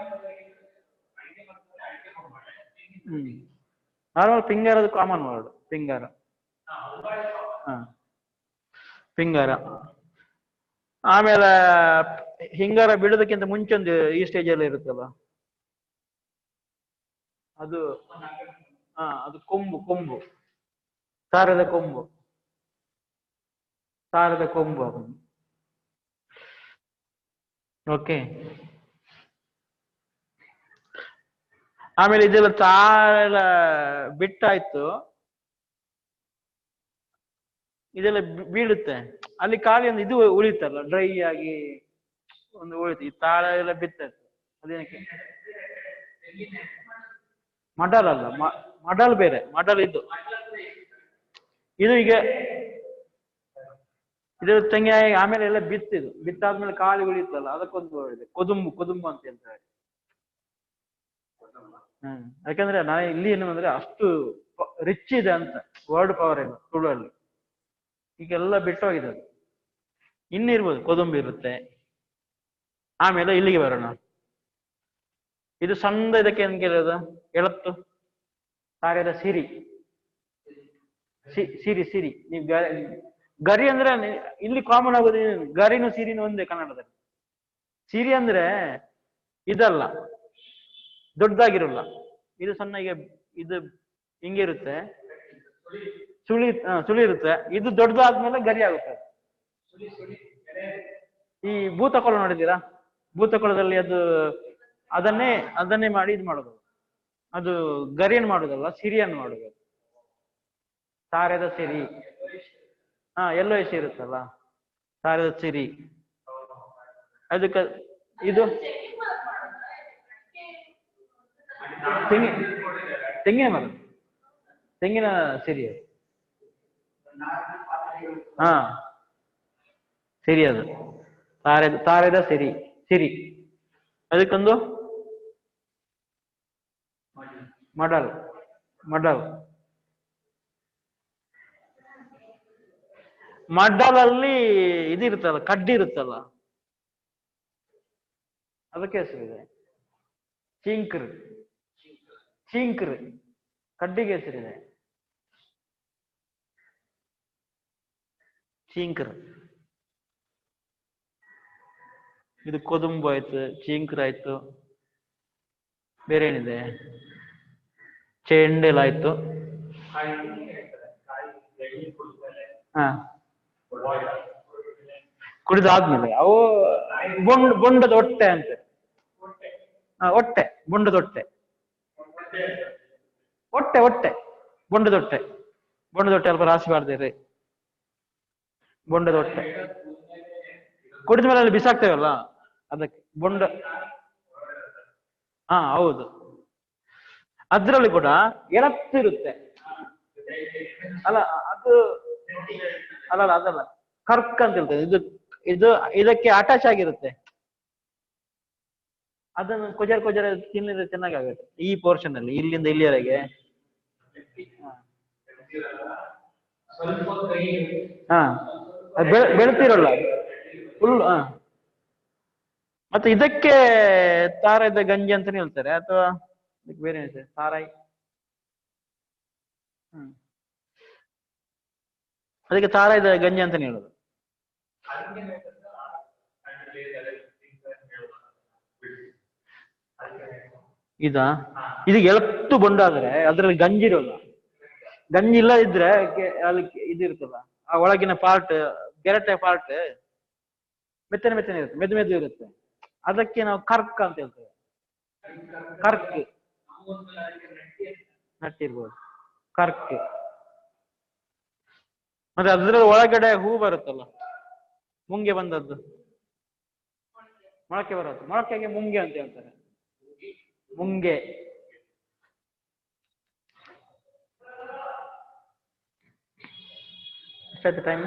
ನಾರ್ಮಲ್ ಪಿಂಗಾರದ ಕಾಮನ್ ವರ್ಡ್ ಪಿಂಗಾರ. ಹ, ಪಿಂಗಾರ. ಆಮೇಲೆ ಹಿಂಗಾರ ಬಿಡೋದಕ್ಕಿಂತ ಮುಂಚೆ ಒಂದು ಈ ಸ್ಟೇಜ್ ಅಲ್ಲಿ ಇರುತ್ತಲ್ಲ, ಅದು ಅದು ಕೊಂಬು, ಕೊಂಬು, ತಾರದ ಕೊಂಬು, ತಾರದ ಕೊಂಬು ಅದು. ಓಕೆ. ಆಮೇಲೆ ಇದೆಲ್ಲ ತಾಳೆಲ್ಲ ಬಿಟ್ಟಾಯ್ತು, ಇದೆಲ್ಲ ಬೀಳುತ್ತೆ, ಅಲ್ಲಿ ಖಾಲಿ ಒಂದು ಇದು ಉಳಿತಲ್ಲ, ಡ್ರೈ ಆಗಿ ಒಂದು ಉಳಿತು. ಈ ತಾಳ ಎಲ್ಲ ಬಿತ್ತಾಯ್ತು, ಅದೇನಕ್ಕೆ? ಮಡಲ್ ಅಲ್ಲ, ಮಡಲ್ ಬೇರೆ, ಮಡಲ್ ಇದು. ಇದು ಈಗ ಇದು ತೆಂಗಿನಕಾಯಿ ಆಮೇಲೆ ಎಲ್ಲ ಬಿತ್ತಿದು, ಬಿತ್ತಾದ್ಮೇಲೆ ಖಾಲಿ ಉಳಿತಲ್ಲ, ಅದಕ್ಕೊಂದು ಇದೆ ಕೊದುಂಬು, ಕೊದುಂಬು ಅಂತ ಹೇಳ್ತಾರೆ. ಯಾಕಂದ್ರೆ ನಾನು ಇಲ್ಲಿ ಏನು ಅಂದ್ರೆ ಅಷ್ಟು ರಿಚ್ ಇದೆ ಅಂತ, ವರ್ಡ್ ಪವರ್ ಇಲ್ಲ ತುಳುವಲ್ಲಿ, ಈಗೆಲ್ಲ ಬಿಟ್ಟೋಗಿದೆ ಅದು. ಇನ್ನಿರ್ಬೋದು, ಕೊದುಂಬು ಇರುತ್ತೆ. ಆಮೇಲೆ ಇಲ್ಲಿಗೆ ಬರೋಣ. ಇದು ಸಣ್ಣ, ಇದಕ್ಕೆ ಏನ್ ಕೇಳೋದು? ಎಳತ್ತು, ತಾರೆದ ಸಿರಿ. ಸಿರಿ, ಸಿರಿ. ನೀವು ಗರಿ ಅಂದ್ರೆ ಇಲ್ಲಿ ಕಾಮನ್ ಆಗೋದು ಗರಿನು ಸಿರಿನು ಒಂದೇ ಕನ್ನಡದಲ್ಲಿ. ಸಿರಿ ಅಂದ್ರೆ ಇದಲ್ಲ, ದೊಡ್ಡದಾಗಿರಲ್ಲ, ಇದು ಸಣ್ಣ ಈಗ ಇದು ಹಿಂಗೆ ಇರುತ್ತೆ, ಸುಳಿ ಇರುತ್ತೆ, ಇದು ದೊಡ್ಡದಾದ್ಮೇಲೆ ಗರಿ ಆಗುತ್ತೆ. ಈ ಭೂತಕೊಳ ನೋಡಿದ್ದೀರಾ? ಭೂತಕೊಳದಲ್ಲಿ ಅದು ಅದನ್ನೇ ಮಾಡಿ ಇದು ಮಾಡೋದು, ಅದು ಗರಿಯನ್ನು ಮಾಡುದಲ್ಲ, ಸಿರಿಯನ್ನು ಮಾಡುದು. ತಾರೆದ ಸಿರಿ, ಎಲ್ಲೋ ಎಸಿ ಇರುತ್ತಲ್ಲ, ತಾರೆದ ಸಿರಿ. ಅದಕ್ಕೆ ಇದು ತೆಂಗಿನ ಮರ, ತೆಂಗಿನ ಸಿರಿ ಅದು. ಹಾ, ಸಿರಿ ಅದು ತಾರೆದ ಸಿರಿ. ಅದಕ್ಕೊಂದು ಮಡಲ್. ಮಡ್ಡಲಲ್ಲಿ ಇದಿರುತ್ತಲ್ಲ, ಕಡ್ಡಿ ಇರುತ್ತಲ್ಲ, ಅದಕ್ಕೆ ಹೆಸರಿದೆ ಚೀಂಕ್ರ್. ಕಡ್ಡಿಗೆ ಹೆಸರಿದೆ ಚೀಂಕ್ರ್. ಇದು ಕೊದುಂಬು ಆಯ್ತು, ಚೀಂಕ್ರ್ ಆಯ್ತು, ಬೇರೆ ಏನಿದೆ, ಚೆಂಡೆಲ್ ಆಯ್ತು. ಕುಡಿದಾದ್ಮೇಲೆ ಅವು ಬೊಂಡದ ಹೊಟ್ಟೆ ಅಂತೆ. ಹೊಟ್ಟೆ, ಬೊಂಡದ ಹೊಟ್ಟೆ, ಬೊಂಡದ ಹೊಟ್ಟೆ ಅಲ್ಪ ರಾಶಿ ಮಾಡ್ದೇರಿ. ಬೊಂಡದ ಹೊಟ್ಟೆ ಕುಡಿದ ಮೇಲೆ ಅಲ್ಲಿ ಬಿಸಾಕ್ತೇವಲ್ಲ, ಅದಕ್ಕೆ ಬೊಂಡ. ಹೌದು. ಅದ್ರಲ್ಲಿ ಕೂಡ ಎಳತ್ತಿರುತ್ತೆ ಅಲ್ಲ, ಅದು ಅದಲ್ಲ, ಕರ್ಕ್ ಅಂತ ಹೇಳ್ತದೆ. ಇದಕ್ಕೆ ಅಟ್ಯಾಚ್ ಆಗಿರುತ್ತೆ. ಅದನ್ನು ಕೊಜರ ತಿನ್ನಿದ್ರೆ ಚೆನ್ನಾಗುತ್ತೆ. ಈ ಪೋರ್ಷನ್ ಅಲ್ಲಿ ಇಲ್ಲಿಂದ ಇಲ್ಲಿವರೆಗೆ ಬೆಳ್ತಿರಲ್ಲ ಫುಲ್. ಮತ್ತೆ ಇದಕ್ಕೆ ತಾರಾಯ್ದ ಗಂಜಿ ಅಂತಾನೆ ಹೇಳ್ತಾರೆ, ಅಥವಾ ಬೇರೆ ಹೇಳ್ತಾರೆ ತಾರಾಯಿ. ಅದಕ್ಕೆ ತಾರಾಯ್ದ ಗಂಜಿ ಅಂತಾನೆ ಹೇಳೋದು. ಇದು ಎಳತ್ತು ಬೊಂಡಾದ್ರೆ ಅದ್ರಲ್ಲಿ ಗಂಜಿ ಇರೋಲ್ಲ. ಗಂಜಿ ಇಲ್ಲ ಇದ್ರೆ ಅಲ್ಲಿ ಇದಿರ್ತಲ್ಲ, ಆ ಒಳಗಿನ ಪಾರ್ಟ್, ಗೆರಟೆ ಪಾರ್ಟ್ ಮೆತ್ತನೆ ಇರುತ್ತೆ, ಮೆದು ಇರುತ್ತೆ. ಅದಕ್ಕೆ ನಾವು ಕರ್ಕ್ ಅಂತ ಹೇಳ್ತೇವೆ. ಕರ್ಕ್ ನಟ್ಟಿರ್ಬೋದು, ಕರ್ಕ್. ಮತ್ತೆ ಅದ್ರಲ್ಲಿ ಒಳಗಡೆ ಹೂ ಬರುತ್ತಲ್ಲ, ಮುಂಗೆ ಬಂದದ್ದು, ಮೊಳಕೆ ಬರುತ್ತೆ, ಮೊಳಕೆಗೆ ಮುಂಗೆ ಅಂತ ಹೇಳ್ತಾರೆ. ಮುಂಗೆ. ಎಷ್ಟಾಯ್ತು ಟೈಮ್?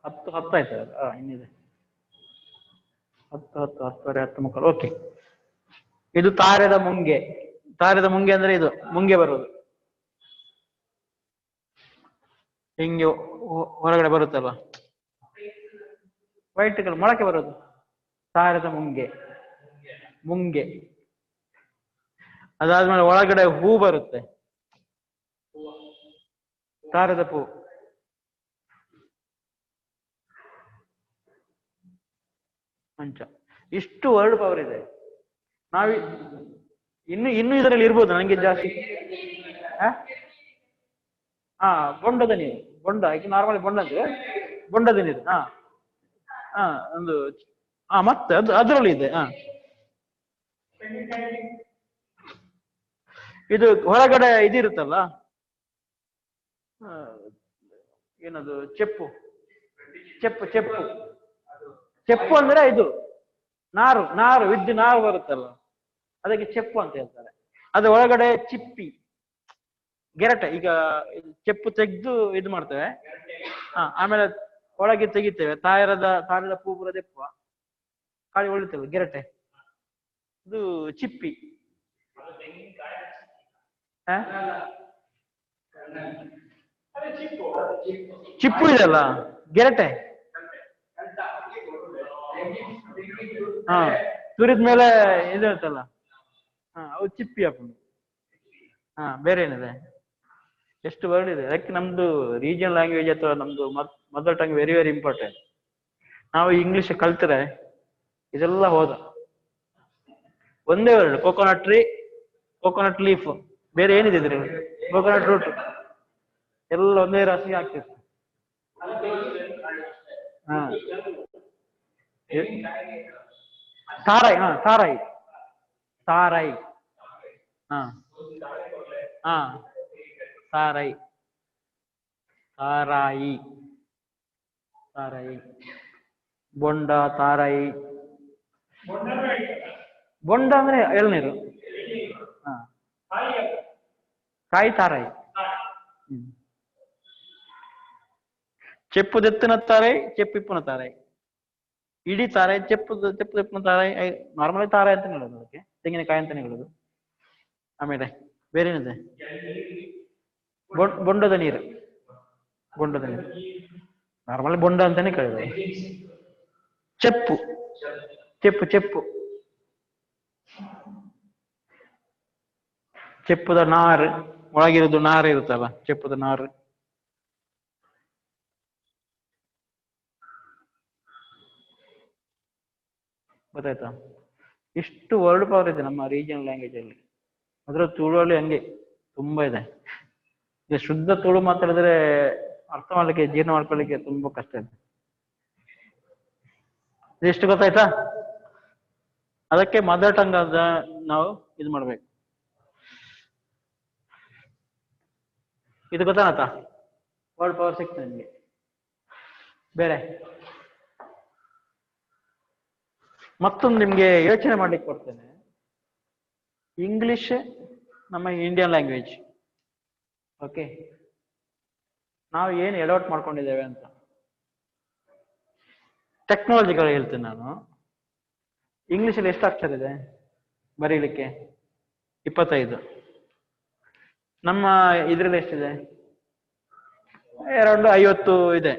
10 ಆಯ್ತು. ಇನ್ನಿದೆ 10:10 ಓಕೆ. ಇದು ತಾರೆದ ಮುಂಗೆ. ತಾರೆದ ಮುಂಗೆ ಅಂದ್ರೆ ಇದು ಮುಂಗೆ ಬರುವುದು, ಹಿಂಗೆ ಹೊರಗಡೆ ಬರುತ್ತಲ್ವ, ವೈಟ್ ಕಲರ್ ಮೊಳಕೆ ಬರೋದು, ತಾರೆದ ಮುಂಗೆ. ಅದಾದ್ಮೇಲೆ ಒಳಗಡೆ ಹೂ ಬರುತ್ತೆ, ತಾರದ ಪೂ. ಮಂಚ. ಇಷ್ಟು ವರ್ಡ್ ಪವರ್ ಇದೆ. ನಾವ್ ಇನ್ನು ಇದರಲ್ಲಿ ಇರ್ಬೋದು, ನನಗೆ ಜಾಸ್ತಿ. ಬೊಂಡದ ನೀರು, ಈಗ ನಾರ್ಮಲಿ ಬೊಂಡ ಅಂದ್ರೆ ಬೊಂಡದ ನೀರು. ಒಂದು ಮತ್ತೆ ಅದರಲ್ಲಿ ಇದೆ. ಇದು ಹೊರಗಡೆ ಇದಿರುತ್ತಲ್ಲ, ಏನದು, ಚೆಪ್ಪು ಅಂದ್ರೆ ಇದು ನಾರು ವಿದ್ಯು ನಾರು ಬರುತ್ತಲ್ಲ, ಅದಕ್ಕೆ ಚೆಪ್ಪು ಅಂತ ಹೇಳ್ತಾರೆ. ಅದು ಒಳಗಡೆ ಚಿಪ್ಪಿ, ಗೆರಟೆ. ಈಗ ಚೆಪ್ಪು ತೆಗೆದು ಇದು ಮಾಡ್ತೇವೆ, ಆಮೇಲೆ ಒಳಗೆ ತೆಗಿತೇವೆ. ತಾರದ ಪೂಪುರ ದೆಪ್ಪು ಕಾಳಿ ಉಳಿತೇವೆ, ಗೆರಟೆ. ಇದು ಚಿಪ್ಪಿ. ಚಿಪ್ಪು ಇದೆಲ್ಲ ಗೆರಟೆ. ತುರಿದ ಮೇಲೆ ಇದು ಇರ್ತಲ್ಲ, ಅವು ಚಿಪ್ಪಿ ಹಾಕೊಂಡು. ಬೇರೆ ಏನಿದೆ? ಎಷ್ಟು ವರ್ಡ್ ಇದೆ. ಅದಕ್ಕೆ ನಮ್ದು ರೀಜನಲ್ ಲ್ಯಾಂಗ್ವೇಜ್ ಅಥವಾ ನಮ್ದು mother tongue very very important. ನಾವು ಇಂಗ್ಲಿಷ್ ಕಲ್ತ್ರೆ ಇದೆಲ್ಲ ಹೋದ. ಒಂದೇ word coconut tree, coconut leaf, ಬೇರೆ ಏನಿದೆ ಇದ್ರಲ್ಲಿ? ಕೋಕೋನಟ್ ರೂಟ್, ಎಲ್ಲ ಒಂದೇ ರಾಶಿ ಆಗ್ತಿತ್ತು. ಹಾ ತಾರಾಯಿ, ಹಾ ತಾರಾಯಿ, ತಾರಾಯಿ, ಹಾ ಹಾ ತಾರಾಯಿ, ತಾರಾಯಿ, ತಾರಾಯಿ, ಬೊಂಡ, ತಾರಾಯಿ. ಬೊಂಡ ಅಂದ್ರೆ ಎಳ್ನೀರು. ಹಾ ಕಾಯಿ ತಾರಾಯಿ. చెప్పుదెత్తున తారాయి, చెప్పిప్పున తాರಾಯಿ, ಇಡೀ ತಾರಾಯಿ, ಚೆಪ್ಪು ತಾರಾಯಿ. ನಾರ್ಮಲಿ ತಾರಾಯಿ ಅಂತಾನೆ ಹೇಳೋದು ಅದಕ್ಕೆ, ತೆಂಗಿನಕಾಯಿ ಅಂತಾನೆ ಹೇಳೋದು. ಆಮೇಲೆ ಬೇರೆ ಏನಿದೆ? ಬೊಂಡದ ನೀರು, ಬೊಂಡದ ನೀರು ನಾರ್ಮಲಿ ಬೊಂಡ ಅಂತಾನೆ ಕೇಳಿದೆ. ಚೆಪ್ಪು, ಚೆಪ್ಪು, ಚೆಪ್ಪು, ಚೆಪ್ಪುದ ನಾರು, ಒಳಗಿರೋದು ನಾರು ಇರುತ್ತಲ್ಲ, ಚೆಪ್ಪುದ ನಾರು. ಗೊತ್ತಾಯ್ತಾ? ಇಷ್ಟು ವರ್ಡ್ ಪವರ್ ಇದೆ ನಮ್ಮ ರೀಜನಲ್ ಲ್ಯಾಂಗ್ವೇಜ್ ಅಲ್ಲಿ. ಅದರ ತುಳುವಲ್ಲಿ ಹಂಗೆ ತುಂಬಾ ಇದೆ. ಈಗ ಶುದ್ಧ ತುಳು ಮಾತಾಡಿದ್ರೆ ಅರ್ಥ ಮಾಡ್ಲಿಕ್ಕೆ, ಜೀರ್ಣ ಮಾಡ್ಕೊಳ್ಳಿಕ್ಕೆ ತುಂಬಾ ಕಷ್ಟ ಇದೆ. ಎಷ್ಟು ಗೊತ್ತಾಯ್ತಾ? ಅದಕ್ಕೆ ಮದರ್ ಟಂಗ್ ಅದ ನಾವು ಇದು ಮಾಡ್ಬೇಕು. ಇದು ಗೊತ್ತಾಗತ್ತಾ? ವರ್ಡ್ ಪವರ್ ಸಿಗ್ತದೆ ನಿಮಗೆ. ಬೇರೆ ಮತ್ತೊಂದು ನಿಮ್ಗೆ ಯೋಚನೆ ಮಾಡ್ಲಿಕ್ಕೆ ಕೊಡ್ತೇನೆ. ಇಂಗ್ಲಿಷ್ ನಮ್ಮ ಇಂಡಿಯನ್ ಲ್ಯಾಂಗ್ವೇಜ್. ಓಕೆ, ನಾವು ಏನು ಅಡಾಪ್ಟ್ ಮಾಡ್ಕೊಂಡಿದ್ದೇವೆ ಅಂತ ಟೆಕ್ನಾಲಜಿಗಳು ಹೇಳ್ತೇನೆ ನಾನು. ಇಂಗ್ಲಿಷಲ್ಲಿ ಎಷ್ಟು ಅಕ್ಷರ ಇದೆ ಬರೀಲಿಕ್ಕೆ? 25. ನಮ್ಮ ಇದ್ರಲ್ಲಿ ಎಷ್ಟಿದೆ? ಅರೌಂಡ್ 50 ಇದೆ.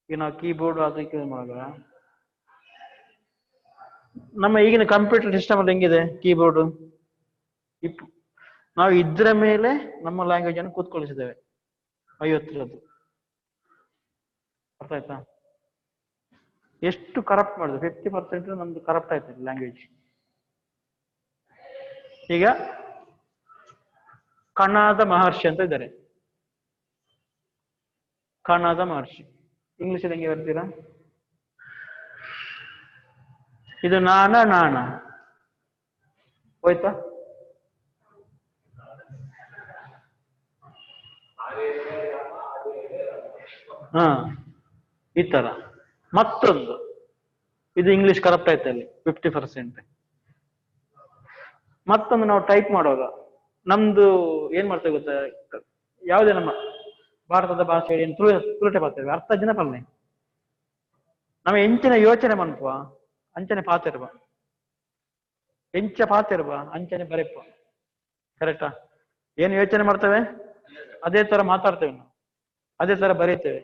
ಈಗ ನಾವು ಕೀಬೋರ್ಡ್ ಅದಕ್ಕೆ ಮಾಡುವ. ನಮ್ಮ ಈಗಿನ ಕಂಪ್ಯೂಟರ್ ಸಿಸ್ಟಮ್ ಅಲ್ಲಿ ಹೆಂಗಿದೆ ಕೀಬೋರ್ಡ್? ನಾವು ಇದ್ರ ಮೇಲೆ ನಮ್ಮ ಲ್ಯಾಂಗ್ವೇಜ್ ಅನ್ನು ಕೂತ್ಕೊಳಿಸಿದ್ದೇವೆ 50ರದ್ದು. ಅರ್ಥ ಆಯ್ತಾ? ಎಷ್ಟು ಕರಪ್ಟ್ ಮಾಡುದು? 50% ನಮ್ದು ಕರಪ್ಟ್ ಆಯ್ತು ಲ್ಯಾಂಗ್ವೇಜ್. ಈಗ ಕಣಾದ ಮಹರ್ಷಿ ಅಂತ ಇದ್ದಾರೆ. ಕಣಾದ ಮಹರ್ಷಿ ಇಂಗ್ಲಿಷ್ ಹೆಂಗೆ ಬರ್ತೀರಾ? ಇದು ನಾನ ಹೋಯ್ತಾ? ಹಾ ಈ ತರ. ಮತ್ತೊಂದು ಇದು ಇಂಗ್ಲಿಷ್ ಕರಪ್ಟ್ ಆಯ್ತು ಅಲ್ಲಿ 50%. ಮತ್ತೊಂದು ನಾವು ಟೈಪ್ ಮಾಡುವಾಗ ನಮ್ದು ಏನ್ ಮಾಡ್ತೇವೆ ಗೊತ್ತಾ? ಯಾವುದೇ ನಮ್ಮ ಭಾರತದ ಭಾಷೆ ಏನು ತುಳುಟೆ ಬರ್ತೇವೆ ಅರ್ಥ ಜನ ಪಲ್ಲೆ ನಮ್ಮ ಎಂಚಿನ ಯೋಚನೆ ಮನ್ಪುವ ಅಂಚನೆ ಪಾತಿರುವ, ಎಂಚ ಪಾತಿರುವ ಅಂಚನೆ ಬರೆಪ್ಪ. ಕರೆಕ್ಟಾ? ಏನು ಯೋಚನೆ ಮಾಡ್ತೇವೆ ಅದೇ ತರ ಮಾತಾಡ್ತೇವೆ ನಾವು, ಅದೇ ತರ ಬರೀತೇವೆ.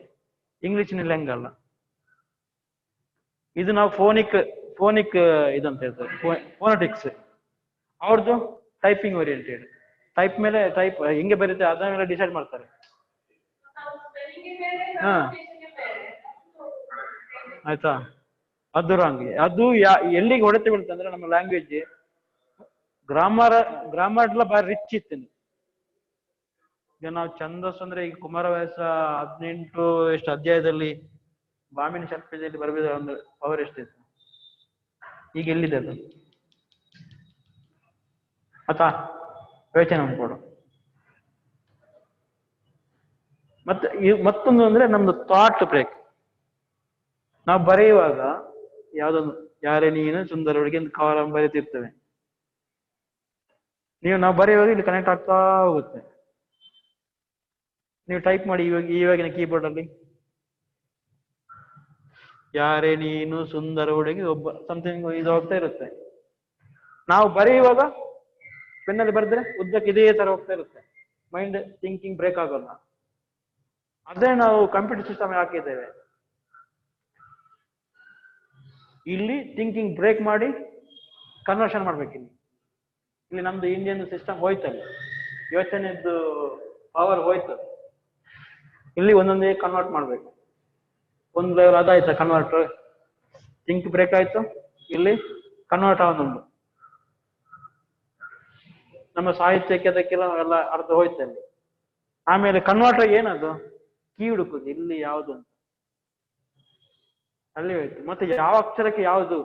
ಇಂಗ್ಲಿಷ್ನಲ್ಲಿ ಹಂಗಲ್ಲ. ಇದು ನಾವು ಫೋನಿಕ್ ಇದಂತ ಹೇಳ್ತೇವೆ, ಫೋನೆಟಿಕ್ಸ್. ಅವ್ರದ್ದು ಟೈಪಿಂಗ್ ಓರಿಯೆಂಟೆಡ್. ಟೈಪ್ ಮೇಲೆ ಟೈಪ್ ಹೆಂಗೆ ಬರುತ್ತೆ ಅದನ್ನ ಮೇಲೆ ಡಿಸೈಡ್ ಮಾಡ್ತಾರೆ. ಹಾ ಆಯ್ತಾ? ಅದು ರಾಂಗ್. ಅದು ಎಲ್ಲಿಗೆ ಹೊಡೆತ ಬೀಳುತ್ತೆ ಅಂದ್ರೆ ನಮ್ಮ ಲ್ಯಾಂಗ್ವೇಜ್ ಗ್ರಾಮರ್ ಎಲ್ಲ ಬಾರಿ ರಿಚ್ ಇತ್ತು. ಈಗ ನಾವು ಛಂದಸ್ ಅಂದ್ರೆ ಈಗ ಕುಮಾರವ್ಯಾಸ 18 ಎಷ್ಟು ಅಧ್ಯಾಯದಲ್ಲಿ ಬಾಮಿನಿ ಶರ್ಪದಲ್ಲಿ ಬರಬೇಕ ಒಂದು ಪವರ್ ಎಷ್ಟಿತ್ತು, ಈಗ ಎಲ್ಲಿದೆ ಅದು? ಆತಾ ಯೋಚನೆ ಮಾಡ್ಕೊಡು. ಮತ್ತೆ ಮತ್ತೊಂದು ಅಂದ್ರೆ ನಮ್ದು ಥಾಟ್ ಬ್ರೇಕ್. ನಾವು ಬರೆಯುವಾಗ ಯಾವ್ದೊಂದು ಯಾರೇ ನೀನು ಸುಂದರ ಹುಡುಗಿ ಅಂತ ಕಾಲಂ ಬರೀತಿರ್ತೇವೆ. ನಾವು ಬರೆಯುವಾಗ ಇಲ್ಲಿ ಕನೆಕ್ಟ್ ಆಗ್ತಾ ಹೋಗುತ್ತೆ. ನೀವು ಟೈಪ್ ಮಾಡಿ ಇವಾಗಿನ ಕೀಬೋರ್ಡ್ ಅಲ್ಲಿ ಯಾರೇ ನೀನು ಸುಂದರ ಹುಡುಗಿ ಒಬ್ಬ ಸಮಥಿಂಗ್ ಇದು ಹೋಗ್ತಾ ಇರುತ್ತೆ. ನಾವು ಬರೆಯುವಾಗ ಪೆನ್ನಲ್ಲಿ ಬರೆದ್ರೆ ಉದ್ದಕ್ಕೆ ಇದೇ ತರ ಹೋಗ್ತಾ ಇರುತ್ತೆ. ಮೈಂಡ್ ಥಿಂಕಿಂಗ್ ಬ್ರೇಕ್ ಆಗೋಲ್ಲ. ಅದೇ ನಾವು ಕಂಪ್ಯೂಟರ್ ಸಿಸ್ಟಮ್ ಹಾಕಿದ್ದೇವೆ, ಇಲ್ಲಿ ಥಿಂಕಿಂಗ್ ಬ್ರೇಕ್ ಮಾಡಿ ಕನ್ವರ್ಷನ್ ಮಾಡ್ಬೇಕು. ಇಲ್ಲಿ ನಮ್ದು ಇಂಡಿಯನ್ ಸಿಸ್ಟಮ್ ಹೋಯ್ತಲ್ಲ, ಯೋಚನೆದ್ದು ಪವರ್ ಹೋಯ್ತು. ಇಲ್ಲಿ ಒಂದೊಂದೇ ಕನ್ವರ್ಟ್ ಮಾಡ್ಬೇಕು. ಒಂದು ಲೆವೆಲ್ ಅದಾಯ್ತಾ ಕನ್ವರ್ಟರ್, ಥಿಂಕ್ ಬ್ರೇಕ್ ಆಯ್ತು, ಇಲ್ಲಿ ಕನ್ವರ್ಟ್ ಆಗೋದೊಂದು. ನಮ್ಮ ಸಾಹಿತ್ಯಕ್ಕೆ ಅದಕ್ಕೆಲ್ಲ ಎಲ್ಲ ಅರ್ಧ ಹೋಯ್ತು ಅಲ್ಲಿ. ಆಮೇಲೆ ಕನ್ವರ್ಟರ್ ಏನದು, ಕೀ ಹುಡುಕುದು ಇಲ್ಲಿ ಯಾವುದು ಅಂತ, ಅಲ್ಲಿ ಹೋಯ್ತು. ಮತ್ತೆ ಯಾವ ಅಕ್ಷರಕ್ಕೆ ಯಾವುದು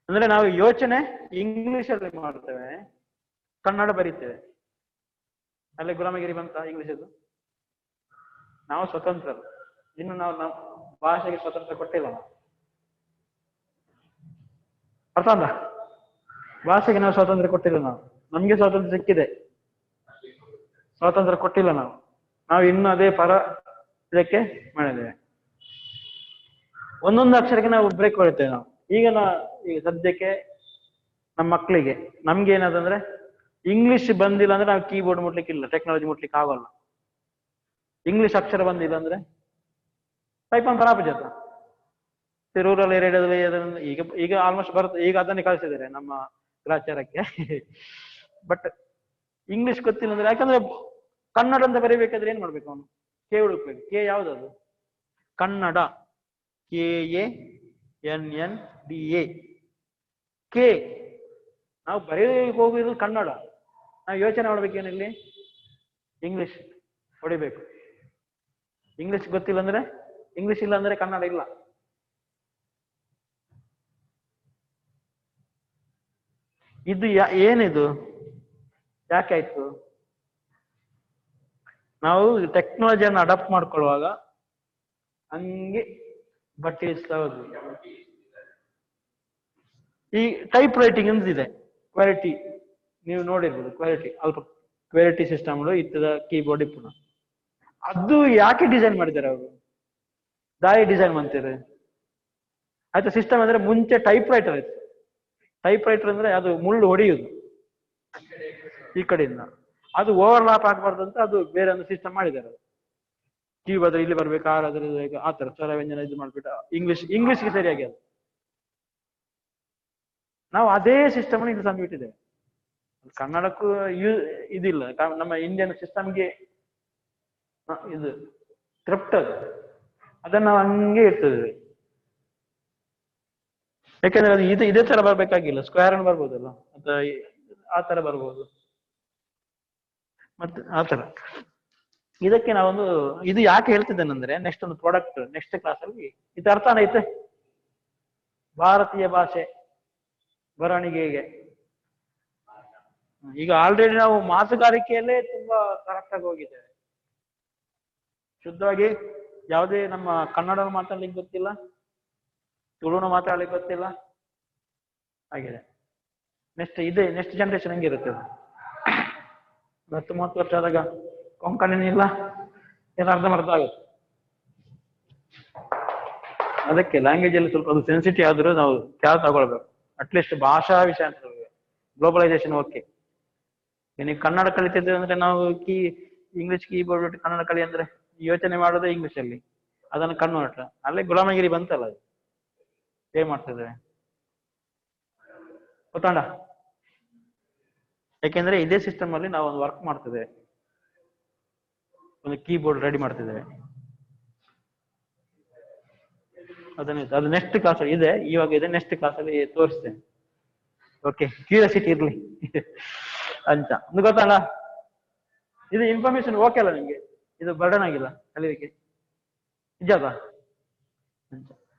ಅಂದ್ರೆ ನಾವು ಯೋಚನೆ ಇಂಗ್ಲಿಷ್ ಅಲ್ಲಿ ಮಾಡ್ತೇವೆ, ಕನ್ನಡ ಬರೀತೇವೆ. ಅಲ್ಲಿ ಗುಲಾಮಗಿರಿ ಬಂತ ಇಂಗ್ಲಿಷದ್ದು. ನಾವು ಸ್ವತಂತ್ರ, ಇನ್ನು ನಾವು ನಮ್ಮ ಭಾಷೆಗೆ ಸ್ವತಂತ್ರ ಕೊಟ್ಟಿಲ್ಲ ನಾವು. ಅರ್ಥ ಅಲ್ಲ, ಭಾಷೆಗೆ ನಾವು ಸ್ವಾತಂತ್ರ್ಯ ಕೊಟ್ಟಿಲ್ಲ ನಾವು. ನಮ್ಗೆ ಸ್ವಾತಂತ್ರ್ಯ ಸಿಕ್ಕಿದೆ, ಸ್ವಾತಂತ್ರ್ಯ ಕೊಟ್ಟಿಲ್ಲ ನಾವು. ನಾವು ಇನ್ನು ಅದೇ ಪರ ಇದಕ್ಕೆ ಮಾಡಿದ್ದೇವೆ. ಒಂದೊಂದು ಅಕ್ಷರಕ್ಕೆ ನಾವು ಬ್ರೇಕ್ ಹೊಡಿತೇವೆ ನಾವು. ಈಗ ಸದ್ಯಕ್ಕೆ ನಮ್ಮ ಮಕ್ಕಳಿಗೆ ನಮ್ಗೆ ಏನದಂದ್ರೆ ಇಂಗ್ಲಿಷ್ ಬಂದಿಲ್ಲ ಅಂದ್ರೆ ನಾವು ಕೀಬೋರ್ಡ್ ಮುಟ್ಲಿಕ್ಕೆ ಇಲ್ಲ, ಟೆಕ್ನಾಲಜಿ ಮುಟ್ಲಿಕ್ಕೆ ಆಗೋಲ್ಲ. ಇಂಗ್ಲಿಷ್ ಅಕ್ಷರ ಬಂದಿಲ್ಲ ಅಂದ್ರೆ ಟೈಪ್ ಅಂತ ಪ್ರಾಪಂಚ ರೂರಲ್ ಏರಿಯಾದಲ್ಲಿ ಈಗ ಈಗ ಆಲ್ಮೋಸ್ಟ್ ಬರುತ್ತೆ. ಈಗ ಅದನ್ನೇ ಕಳಿಸಿದ್ದಾರೆ ನಮ್ಮ ಗ್ರಾಚಾರಕ್ಕೆ. ಬಟ್ ಇಂಗ್ಲಿಷ್ ಗೊತ್ತಿಲ್ಲ ಅಂದ್ರೆ, ಯಾಕಂದ್ರೆ ಕನ್ನಡ ಅಂತ ಬರೀಬೇಕಾದ್ರೆ ಏನ್ ಮಾಡ್ಬೇಕು ಅವನು, ಕೆ ಹುಡುಕ್ಬೇಕು. ಕೆ ಯಾವ್ದದು, ಕನ್ನಡ, KANNDA. ಕೆ ನಾವು ಬರೀಲಿಕ್ಕೆ ಹೋಗುದು ಕನ್ನಡ. ನಾವು ಯೋಚನೆ ಮಾಡ್ಬೇಕೇನಿಲ್ಲಿ, ಇಂಗ್ಲಿಷ್ ಹೊಡಿಬೇಕು. ಇಂಗ್ಲಿಷ್ ಗೊತ್ತಿಲ್ಲ ಅಂದ್ರೆ, ಇಂಗ್ಲಿಷ್ ಇಲ್ಲ ಅಂದ್ರೆ ಕನ್ನಡ ಇಲ್ಲ. ಇದು ಏನಿದು, ಯಾಕೆ ಆಯ್ತು? ನಾವು ಟೆಕ್ನಾಲಜಿಯನ್ನು ಅಡಾಪ್ಟ್ ಮಾಡ್ಕೊಳ್ಳುವಾಗ ಹಂಗೆ ಬಟ್ಟೆ ಇಸ್ತಾ ಹೋದ್ವಿ. ಈ ಟೈಪ್ ರೈಟಿಂಗ್ ಅಂತಿದೆ, ಕ್ವಾಲಿಟಿ ನೀವು ನೋಡಿರ್ಬೋದು. ಕ್ವಾಲಿಟಿ ಅಲ್ಪ ಕ್ವಾಲಿಟಿ ಸಿಸ್ಟಮ್ ಇತ್ತದ ಕೀಬೋರ್ಡ್ ಪುನಃ ಅದು ಯಾಕೆ ಡಿಸೈನ್ ಮಾಡಿದ್ದಾರೆ ಅವರು? ದಾರಿ ಡಿಸೈನ್ ಮಾಡ್ತಾರೆ ಆಯ್ತಾ. ಸಿಸ್ಟಮ್ ಅಂದ್ರೆ ಮುಂಚೆ ಟೈಪ್ ರೈಟರ್ ಇತ್ತು. ಟೈಪ್ ರೈಟರ್ ಅಂದ್ರೆ ಅದು ಮುಳ್ಳು ಹೊಡೆಯುದು ಈ ಕಡೆಯಿಂದ, ಅದು ಓವರ್ಲಾಪ್ ಆಗ್ಬಾರ್ದು ಅಂತ ಅದು ಬೇರೆ ಒಂದು ಸಿಸ್ಟಮ್ ಮಾಡಿದ್ದಾರೆ. ಕೀ ಬದ್ರೆ ಇಲ್ಲಿ ಬರ್ಬೇಕು, ಆ ತರ ಸ್ವರ ವ್ಯಂಜನ ಇದು ಮಾಡ್ಬಿಟ್ಟು ಇಂಗ್ಲಿಷ್ಗೆ ಸರಿಯಾಗಿ ಅದು. ನಾವು ಅದೇ ಸಿಸ್ಟಮ್ ಇಲ್ಲಿ ತಂದುಬಿಟ್ಟಿದ್ದೇವೆ. ಕನ್ನಡಕ್ಕೂ ಇದಿಲ್ಲ, ನಮ್ಮ ಇಂಡಿಯನ್ ಸಿಸ್ಟಮ್ಗೆ ಇದು ಕ್ರಿಪ್ಟ್ ಅದನ್ನ ನಾವು ಹಂಗೆ ಇರ್ತದೆ. ಯಾಕಂದ್ರೆ ಅದು ಇದೇ ತರ ಬರ್ಬೇಕಾಗಿಲ್ಲ, ಸ್ಕ್ವೇರ್ ಅನ್ನು ಬರ್ಬೋದಲ್ಲ, ಅಥವಾ ಆ ತರ ಬರ್ಬೋದು. ಮತ್ತೆ ಆ ತರ ಇದಕ್ಕೆ ನಾವೊಂದು ಇದು ಯಾಕೆ ಹೇಳ್ತಿದ್ದೇನೆಂದ್ರೆ, ನೆಕ್ಸ್ಟ್ ಒಂದು ಪ್ರಾಡಕ್ಟ್ ನೆಕ್ಸ್ಟ್ ಕ್ಲಾಸ್ ಅಲ್ಲಿ ಇದು ಅರ್ಥ ಐತೆ. ಭಾರತೀಯ ಭಾಷೆ ಬರವಣಿಗೆಗೆ ಈಗ ಆಲ್ರೆಡಿ ನಾವು ಮಾತುಗಾರಿಕೆಯಲ್ಲೇ ತುಂಬಾ ಕರೆಕ್ಟ್ ಆಗಿ ಹೋಗಿದ್ದೇವೆ. ಶುದ್ಧವಾಗಿ ಯಾವುದೇ ನಮ್ಮ ಕನ್ನಡ ಮಾತಾಡ್ಲಿಕ್ಕೆ ಗೊತ್ತಿಲ್ಲ, ತುಳುನ ಮಾತಾಡ್ಲಿಕ್ಕೆ ಗೊತ್ತಿಲ್ಲ ಆಗಿದೆ. ನೆಕ್ಸ್ಟ್ ಜನರೇಷನ್ ಹೆಂಗಿರುತ್ತೆ? 10-30 ವರ್ಷ ಆದಾಗ ಕೊಂಕಣಿನಿಲ್ಲ, ಏನು ಅರ್ಧ ಆಗುತ್ತೆ. ಅದಕ್ಕೆ ಲ್ಯಾಂಗ್ವೇಜ್ ಅಲ್ಲಿ ಸ್ವಲ್ಪ ಅದು ಸೆನ್ಸಿಟಿವ್ ಆದ್ರೂ ನಾವು ಕ್ಯಾರ್ ತಗೊಳ್ಬೇಕು. ಅಟ್ಲೀಸ್ಟ್ ಭಾಷಾ ವಿಷಯ ಅಂತ ಗ್ಲೋಬಲೈಸೇಷನ್ ಓಕೆ. ನೀವು ಕನ್ನಡ ಕಲಿತಿದ್ರೆ ಅಂದ್ರೆ ನಾವು ಇಂಗ್ಲಿಷ್ ಕೀಬೋರ್ಡ್ ಬಿಟ್ಟು ಕನ್ನಡ ಕಲಿ ಅಂದ್ರೆ ಯೋಚನೆ ಮಾಡೋದೇ ಇಂಗ್ಲಿಷ್ ಅಲ್ಲಿ, ಅದನ್ನು ಕನ್ವರ್ಟ್ ಅಲ್ಲೇ ಗುಲಾಮಗಿರಿ ಬಂತಲ್ಲ, ಅದು ಏನ್ ಮಾಡ್ತಿದ್ದೇವೆ ಗೊತ್ತಾಂಡ? ಯಾಕೆಂದ್ರೆ ಇದೇ ಸಿಸ್ಟಮ್ ಅಲ್ಲಿ ನಾವು ಒಂದು ವರ್ಕ್ ಮಾಡ್ತಿದ್ದೇವೆ, ಒಂದು ಕೀಬೋರ್ಡ್ ರೆಡಿ ಮಾಡ್ತಿದ್ದೇವೆ. ಅದು ನೆಕ್ಸ್ಟ್ ಕ್ಲಾಸ್ ಇದೆ, ಇವಾಗ ಇದೆ, ನೆಕ್ಸ್ಟ್ ಕ್ಲಾಸ್ ಅಲ್ಲಿ ತೋರಿಸ್ತೇನೆ. ಓಕೆ, ಕ್ಯೂರಿಯಾಸಿಟಿ ಇರ್ಲಿ ಅಂತ ಒಂದು ಗೊತ್ತಲ್ಲ. ಇದು ಇನ್ಫಾರ್ಮೇಶನ್ ಓಕೆ ಅಲ್ಲ ನಿಮ್ಗೆ? ಇದು ಬರ್ಡನ್ ಆಗಿಲ್ಲ ಕಲಿಲಿಕ್ಕೆ ನಿಜಾದ?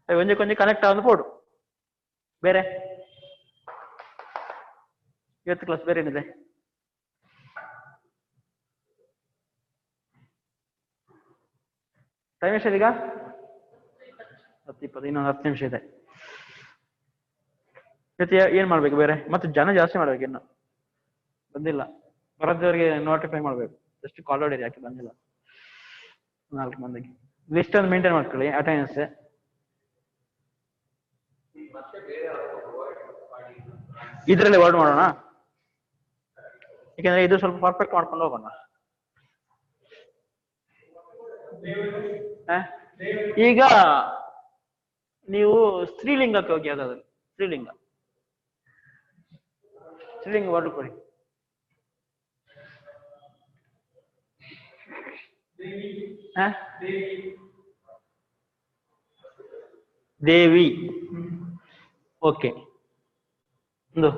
ಒಂದೇ ಕನೆಕ್ಟ್ ಆಗ ಪೋಡು. ಬೇರೆ ಇವತ್ತು ಕ್ಲಾಸ್ ಬೇರೆ ಏನಿದೆ? ಟೈಮ್ ಎಷ್ಟಿದೆ ಈಗ? 10-20, ಇನ್ನೊಂದು 10 ನಿಮಿಷ ಇದೆ. ಇವತ್ತು ಏನ್ ಮಾಡ್ಬೇಕು ಬೇರೆ? ಮತ್ತೆ ಜನ ಜಾಸ್ತಿ ಮಾಡ್ಬೇಕು. ಇನ್ನು ಬಂದಿಲ್ಲ ಬರದವರಿಗೆ ನೋಟಿಫೈ ಮಾಡ್ಬೇಕು. ಎಷ್ಟು ಕಾಲ್ ಹೊಡೀರಿ, ಯಾಕೆ ಬಂದಿಲ್ಲ 4 ಮಂದಿಗೆ. ಲಿಸ್ಟ್ ಒಂದು ಮೇಂಟೈನ್ ಮಾಡ್ಕೊಳ್ಳಿ, ಅಟೆಂಡೆನ್ಸ್. ಇದ್ರಲ್ಲಿ ವರ್ಡ್ ಮಾಡೋಣ, ಯಾಕಂದ್ರೆ ಇದು ಸ್ವಲ್ಪ ಪರ್ಫೆಕ್ಟ್ ಮಾಡ್ಕೊಂಡು ಹೋಗೋಣ. ಈಗ ನೀವು ಸ್ತ್ರೀಲಿಂಗಕ್ಕೆ ಹೋಗಿ, ಯಾವ್ದಾದ್ರು ಸ್ತ್ರೀಲಿಂಗ ವರ್ಡ್ ಕೊಡಿ. ದೇವಿ. ಓಕೆ, ಒಂದು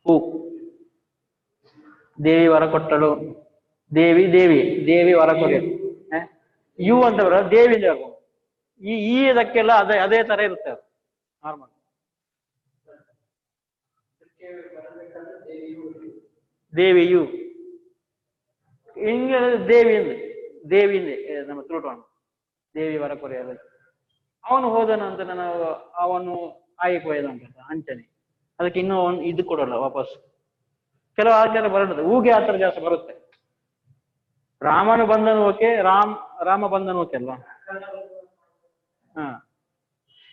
ಹೂ. ದೇವಿ ವರ ಕೊಟ್ಟಳು. ದೇವಿ ದೇವಿ ದೇವಿ ವರ ಕೊಡಿ. ಯು ಅಂತ ಬರ ದೇವಿ ಈ ಇದಕ್ಕೆಲ್ಲ ಅದೇ ತರ ಇರುತ್ತೆ ಅದು ನಾರ್ಮಲ್. ದೇವಿಯು ಹಿಂಗೆ ದೇವಿಯಿಂದ ನಮ್ಮ ತುಳುಟೋಣ ದೇವಿ ವರ ಕೊರೆಯಲು. ಅವನು ಹೋದನು ಅಂತ ನಾವು ಅವನು ಆಯ್ಕೆ ಹೋಯ್ದ ಅಂತ ಅಂಚನೆ. ಅದಕ್ಕೆ ಇನ್ನೂ ಇದು ಕೊಡಲ್ಲ ವಾಪಸ್. ಕೆಲವು ಆಚಾರ ಬರುತ್ತೆ, ಹೂಗೆ ಆತರ ಜಾಸ್ತಿ ಬರುತ್ತೆ. ರಾಮನು ಬಂದನು ಓಕೆ, ರಾಮ ಬಂದನು ಓಕೆ ಅಲ್ವಾ. ಹಾ,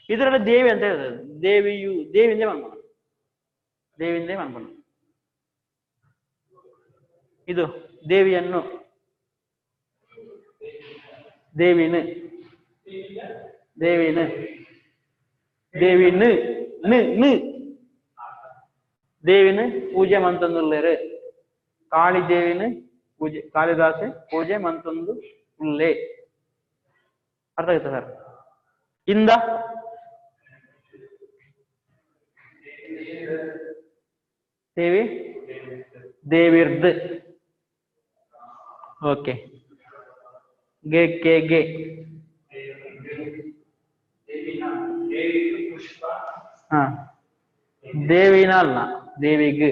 ಇದರಲ್ಲಿ ದೇವಿ ಅಂತ ಹೇಳಿದ್ರೆ ದೇವಿಯು ದೇವಿಂದೇ ಮನ್ಪಣ, ದೇವಿಂದೇ ಮನ್ಪಣ. ಇದು ದೇವಿಯನ್ನು ದೇವಿನು ದೇವಿನು ದೇವಿನು ದೇವಿನ ಪೂಜೆ ಮಂತೊಂದುಲ್ಲೇರು. ಕಾಳಿ ದೇವಿನ ಪೂಜೆ, ಕಾಳಿದಾಸೆ ಪೂಜೆ ಮಂತೊಂದು ಉಲ್ಲೇ. ಅರ್ಥ ಆಯ್ತಾ ಸರ್? ಇಂದ ದೇವಿ ದೇವಿರ್ದ್. ಓಕೆ, ಗೆ ಕೆ ಗೆ ಹಾ, ದೇವಿನ ಅಲ್ಲ ದೇವಿಗ್.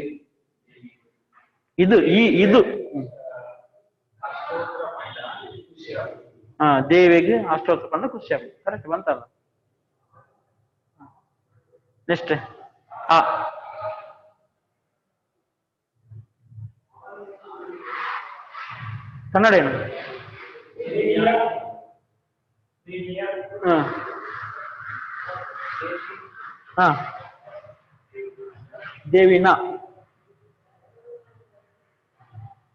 ಇದು ಇದು ಹಾ, ದೇವಿಗೆ ಅಷ್ಟೊತ್ತು ಕಂಡು ಖುಷಿ ಆಗುತ್ತೆ. ಕರೆಕ್ಟ್ ಬಂತಲ್ಲ. ನೆಕ್ಸ್ಟ್ ಆ ಕನ್ನಡ ಏನು? ಹಾ, ದೇವಿನ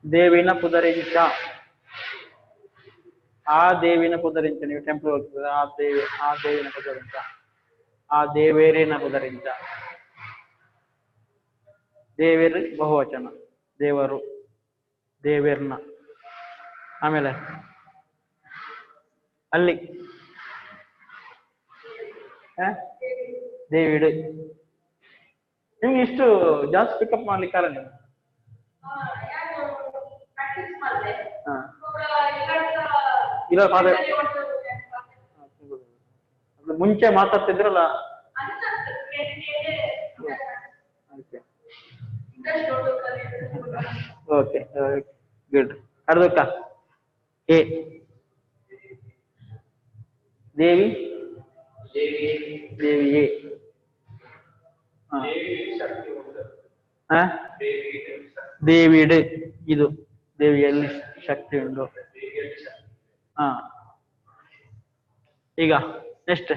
ದೇವಿನ ಪುದರಿಂಚ. ಆ ದೇವಿನ ಪುದರಿಂಚ. ನೀವು ಟೆಂಪಲ್ ಹೋಗ್ತದೆ, ಆ ದೇವಿನ ಪುದರಿಂಚ, ಆ ದೇವೇರಿನ ಪುದರಿಂಚ. ದೇವೇರು ಬಹುವಚನ, ದೇವರು ದೇವೇರ್ನ. ಆಮೇಲೆ ಅಲ್ಲಿ ದೇವಿಡು. ನಿಮ್ಗೆ ಇಷ್ಟು ಜಾಸ್ತಿ ಪಿಕಪ್ ಮಾಡ್ಲಿಕ್ಕಾರ ನೀವು? ಇಲ್ಲ, ಮುಂಚೆ ಮಾತಾಡ್ತಿದ್ರಲ್ಲ. Okay good. ಅರ್ಧಕ್ಕ ಎ ದೇವಿ ದೇವಿಯೇ. ದೇವಿಡ್. ಇದು ದೇವಿಯಲ್ಲಿ ಶಕ್ತಿ ಉಂಟು. ಹಾ, ಈಗ ನೆಕ್ಸ್ಟ್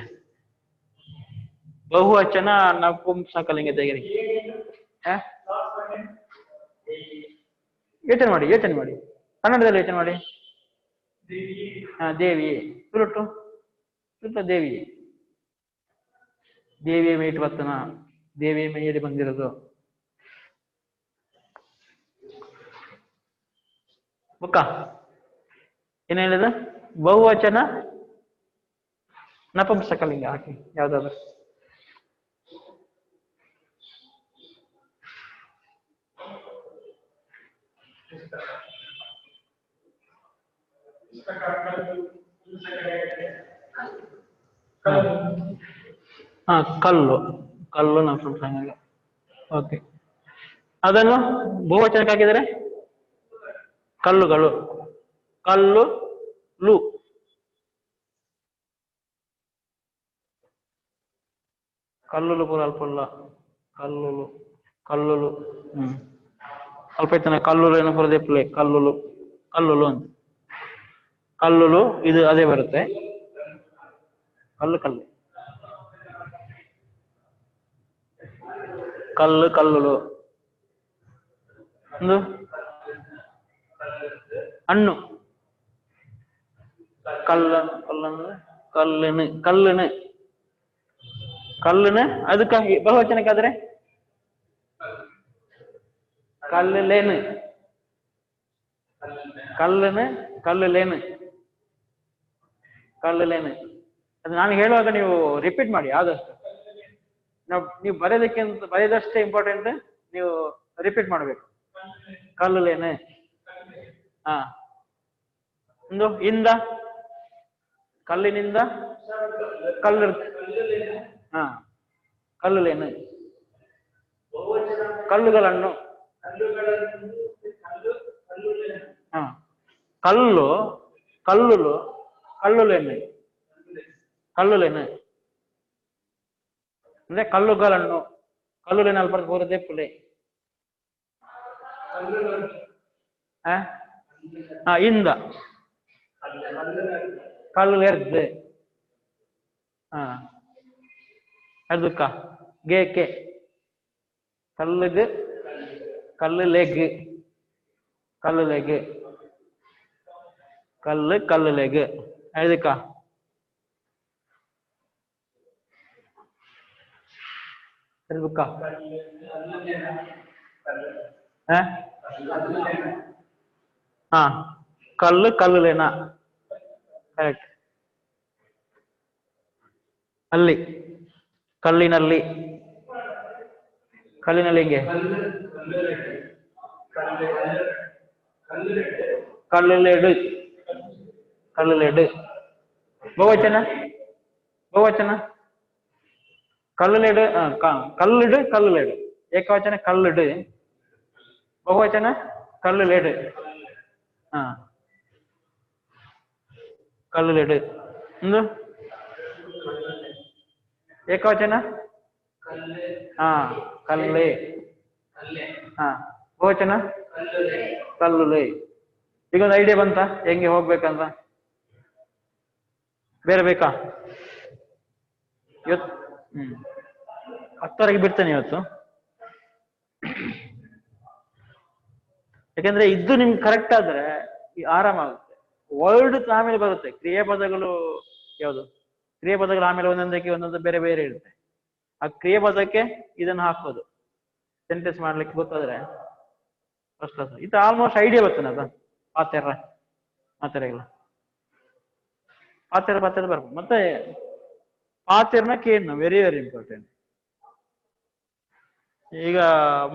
ಬಹುವಚನ ನಪುಂಸಕಲಿಂಗ ತೆಗಿರಿ. ಯೋಚನೆ ಮಾಡಿ ಕನ್ನಡದಲ್ಲಿ ಯೋಚನೆ ಮಾಡಿ. ಹಾ, ದೇವಿ ಸುರುಟು ದೇವಿಯೇ. ದೇವಿಯ ಮೇಟ್ ಬರ್ತನ, ದೇವಿಯ ಮೇಡಿ ಬಂದಿರೋದು. ಬುಕ್ಕ ಏನ್ ಹೇಳಿದ? ಬಹುವಚನ ನಪುಂಸಕಲಿಂಗ ಹಾಕಿ ಯಾವ್ದಾದ್ರು. ಹಾ, ಕಲ್ಲು ನಪುಂಸಕಲಿಂಗ. ಓಕೆ, ಅದನ್ನು ಬಹುವಚನಕ್ಕೆ ಹಾಕಿದರೆ ಕಲ್ಲುಗಳು. ಕಲ್ಲುಲು. ಕಲ್ಲುಲು ಪೂರ ಅಲ್ಪಲ್ಲ. ಕಲ್ಲುಲು ಅಲ್ಪ ಇತ್ತಾನೆ. ಕಲ್ಲುಲು ಏನೋ ಪೂರ ದೆಪ್ಪಲೆ. ಕಲ್ಲುಲು ಅಂತ. ಕಲ್ಲುಲು ಇದು ಅದೇ ಬರುತ್ತೆ. ಕಲ್ಲು ಕಲ್ಲುಲು. ಒಂದು ಹಣ್ಣು. ಕಲ್ಲುನ ಅದಕ್ಕಾಗಿ ಬಹುವಚನಕ್ಕಾದ್ರೆ ಕಲ್ಲುಲೇನು. ಕಲ್ಲನೆ ಕಲ್ಲುಲೇನು ಕಲ್ಲುಲೇನು ಅದು ನಾನು ಹೇಳುವಾಗ ನೀವು ರಿಪೀಟ್ ಮಾಡಿ ಆದಷ್ಟು. ನೀವು ಬರೆಯೋದಕ್ಕೆ ಬರೆಯೋದಷ್ಟೇ ಇಂಪಾರ್ಟೆಂಟ್, ನೀವು ರಿಪೀಟ್ ಮಾಡಬೇಕು. ಕಲ್ಲುಲೇನು. ಹಾ, ಒಂದು ಇಂದ ಕಲ್ಲಿನಿಂದ ಕಲ್ಲು. ಹಾ, ಕಲ್ಲುಲೇನು. ಕಲ್ಲುಗಳನ್ನು. ಹಾ, ಕಲ್ಲು ಕಲ್ಲುಲು ಕಲ್ಲುಲೇನು. ಕಲ್ಲುಲೇನು ಅಂದ್ರೆ ಕಲ್ಲುಗಳನ್ನು. ಕಲ್ಲುಲೇನು ಅಲ್ಪ ಬರುತ್ತೆ ಪುಲೆ. ಇಂದ ಕಲ್ಲು ಎರ್ದು. ಹಾ, ಎರ್ದುಕ್ಕ ಗೇಕೆ ಕಲ್ಲುಗೆ ಕಲ್ಲು ಲೆಗ್ ಕಲ್ಲು ಲೆಗ್ ಕಲ್ಲು ಕಲ್ಲು ಲೆಗ್ ಎದಕ್ಕ ಎರ್ದುಕ್ಕ. ಹಾ, ಕಲ್ಲು ಕಲ್ಲುಲೇನಾ. ಕರೆಕ್ಟ್. ಅಲ್ಲಿ ಕಲ್ಲಿನಲ್ಲಿ. ಕಲ್ಲಿನಲ್ಲಿ ಹಿಂಗೆ ಕಲ್ಲುಲೆಡು ಕಲ್ಲುಲೆಡು. ಬಹುವಚನ ಬಹುವಚನ ಕಲ್ಲುಲೆಡು. ಕಲ್ಲುಡು ಕಲ್ಲುಲೆಡು. ಏಕವಚನ ಕಲ್ಲುಡು. ಬಹುವಚನ ಕಲ್ಲುಲೆಡು. ಹಾ, ಕಲ್ಲುಲೆಡು. ಒಂದು ಏಕವಚನ. ಹಾ, ಕಲ್ಲೆ. ಹಾ, ಬಹುವಚನ ಕಲ್ಲುಲೆ. ಈಗ ಒಂದು ಐಡಿಯಾ ಬಂತ ಹೆಂಗೆ ಹೋಗ್ಬೇಕಂತ? ಬೇರೆ ಬೇಕಾ ಇವತ್ತು? 10ವರೆಗೆ ಬಿಡ್ತೇನೆ ಇವತ್ತು. ಯಾಕಂದ್ರೆ ಇದು ನಿಮ್ಗೆ ಕರೆಕ್ಟ್ ಆದ್ರೆ ಆರಾಮಾಗುತ್ತೆ. ವರ್ಡ್ ಆಮೇಲೆ ಬರುತ್ತೆ. ಕ್ರಿಯಾಪದಗಳು ಯಾವುದು? ಕ್ರಿಯಾಪದಗಳು ಆಮೇಲೆ ಒಂದೊಂದಕ್ಕೆ ಒಂದೊಂದು ಬೇರೆ ಬೇರೆ ಇರುತ್ತೆ. ಆ ಕ್ರಿಯಾಪದಕ್ಕೆ ಇದನ್ನು ಹಾಕೋದು ಸೆಂಟೆನ್ಸ್ ಮಾಡ್ಲಿಕ್ಕೆ ಗೊತ್ತಾದ್ರೆ ಫಸ್ಟ್ ಕ್ಲಾಸ್. ಇದು ಆಲ್ಮೋಸ್ಟ್ ಐಡಿಯಾ ಬರ್ತೇನೆ ಅದ ಪಾತ್ಯರ ಮಾತೆರೆಗಳ ಪಾತ್ಯರ ಬರ್ಬೋದು. ಮತ್ತೆ ಪಾತ್ಯರ್ನ ಕೇಳ್ನ ವೆರಿ ವೆರಿ ಇಂಪಾರ್ಟೆಂಟ್. ಈಗ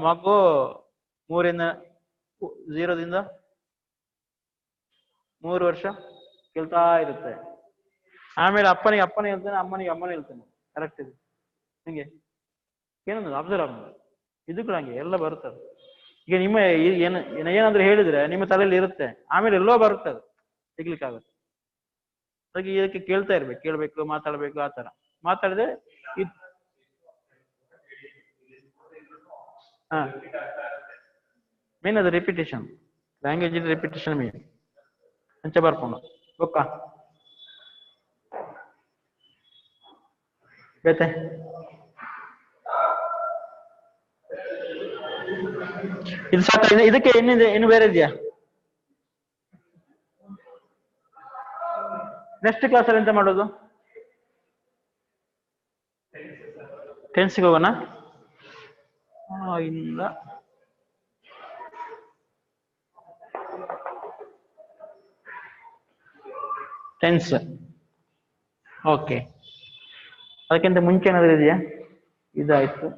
ಮಗು 0ದಿಂದ 3 ವರ್ಷ ಕೇಳ್ತಾ ಇರುತ್ತೆ. ಆಮೇಲೆ ಅಪ್ಪನಿಗೆ ಹೇಳ್ತಾನೆ, ಅಮ್ಮನಿಗೆ ಹೇಳ್ತಾನೆ. ಕರೆಕ್ಟ್ ಇದೆ ಹಿಂಗೆ ಏನಂದ್ರೆ ಅಬ್ಸರ್ವ್ ಆಗೋದು. ಇದು ಕೂಡ ಹಂಗೆ ಎಲ್ಲ ಬರುತ್ತದೆ. ಈಗ ನಿಮ್ಮ ಏನಾದ್ರೂ ಹೇಳಿದ್ರೆ ನಿಮ್ಮ ತಲೆಯಲ್ಲಿ ಇರುತ್ತೆ, ಆಮೇಲೆ ಎಲ್ಲೋ ಬರುತ್ತೆ, ಅದು ಸಿಗ್ಲಿಕ್ಕಾಗುತ್ತೆ. ಹಾಗೆ ಇದಕ್ಕೆ ಕೇಳ್ತಾ ಇರ್ಬೇಕು, ಕೇಳ್ಬೇಕು, ಮಾತಾಡ್ಬೇಕು. ಆ ತರ ಮಾತಾಡಿದ್ರೆ ಮೇನ್ ಅದು ರಿಪಿಟೇಷನ್. ಲ್ಯಾಂಗ್ವೇಜ್ ಇದು ರಿಪಿಟೇಷನ್ ಮೇನ್. ಅಂಚೆ ಬರ್ಕೊಂಡು ಬೊಕ್ಕ ಬೇತೆ ಇದು ಸಾಕ. ಇದಕ್ಕೆ ಏನಿದೆ? ಇನ್ನು ಬೇರೆ ಇದೆಯಾ? ನೆಕ್ಸ್ಟ್ ಕ್ಲಾಸಲ್ಲಿ ಎಂತ ಮಾಡೋದು? ಟೆನ್ಸ್ಗೆ ಹೋಗೋಣ. ಇಂದ ಟೆನ್ಸ್. ಓಕೆ, ಅದಕ್ಕಿಂತ ಮುಂಚೆ ಏನಾದ್ರು ಇದೆಯಾ? ಇದಾಯ್ತು.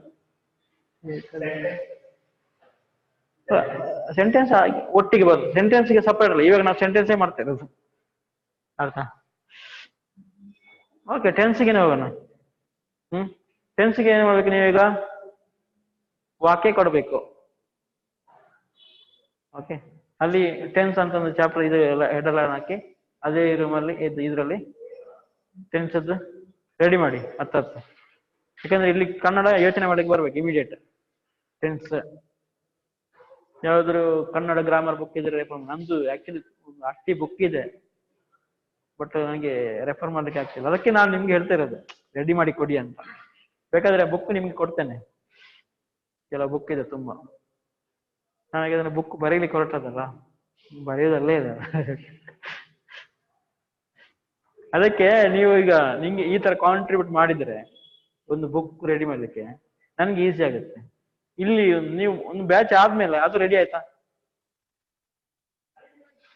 ಸೆಂಟೆನ್ಸ್ ಒಟ್ಟಿಗೆ ಬರುತ್ತೆ. ಸೆಂಟೆನ್ಸ್ಗೆ ಸಪರೇಟ್ ಅಲ್ಲ. ಇವಾಗ ನಾವು ಸೆಂಟೆನ್ಸೇ ಮಾಡ್ತಾ ಇರೋದು, ಅರ್ಥ? ಓಕೆ, ಟೆನ್ಸ್ಗೆ ಹೋಗೋಣ. ಟೆನ್ಸ್ಗೆ ಏನ್ ಮಾಡ್ಬೇಕು ನೀವೀಗ? ವಾಕ್ಯ ಕೊಡಬೇಕು. ಓಕೆ, ಅಲ್ಲಿ ಟೆನ್ಸ್ ಅಂತ ಒಂದು ಚಾಪ್ಟರ್ ಇದು ಹೆಡರ್ ಹಾಕಿ ಅದೇ ರೂಮಲ್ಲಿ ಇದರಲ್ಲಿ ಟೆನ್ಸ್ ರೆಡಿ ಮಾಡಿ 10. ಯಾಕಂದ್ರೆ ಇಲ್ಲಿ ಕನ್ನಡ ಯೋಚನೆ ಮಾಡ್ಲಿಕ್ಕೆ ಬರ್ಬೇಕು ಇಮಿಡಿಯೇಟ್. ಟೆನ್ಸ್ ಯಾವ್ದಾದ್ರು ಕನ್ನಡ ಗ್ರಾಮರ್ ಬುಕ್ ಇದ್ರೆ, ನಂದು ಆಕ್ಚುಲಿ ಅಷ್ಟಿ ಬುಕ್ ಇದೆ, ಬಟ್ ನನಗೆ ರೆಫರ್ ಮಾಡ್ಲಿಕ್ಕೆ ಆಗ್ತಿಲ್ಲ. ಅದಕ್ಕೆ ನಾನು ನಿಮ್ಗೆ ಹೇಳ್ತಾ ಇರೋದು ರೆಡಿ ಮಾಡಿ ಕೊಡಿ ಅಂತ. ಬೇಕಾದ್ರೆ ಬುಕ್ ನಿಮ್ಗೆ ಕೊಡ್ತೇನೆ, ಕೆಲವು ಬುಕ್ ಇದೆ ತುಂಬಾ. ನನಗೆ ಅದನ್ನ ಬುಕ್ ಬರೀಲಿಕ್ಕೆ ಹೊರಟದಲ್ಲ, ಬರೆಯೋದಲ್ಲೇ ಇದೆ. ಅದಕ್ಕೆ ನೀವು ಈಗ ನಿಮ್ಗೆ ಈ ತರ ಕಾಂಟ್ರಿಬ್ಯೂಟ್ ಮಾಡಿದ್ರೆ ಒಂದು ಬುಕ್ ರೆಡಿ ಮಾಡ್ಲಿಕ್ಕೆ ನನ್ಗೆ ಈಸಿ ಆಗುತ್ತೆ. ಇಲ್ಲಿ ನೀವು ಒಂದು ಬ್ಯಾಚ್ ಆದ್ಮೇಲೆ ಅದು ರೆಡಿ ಆಯ್ತಾ?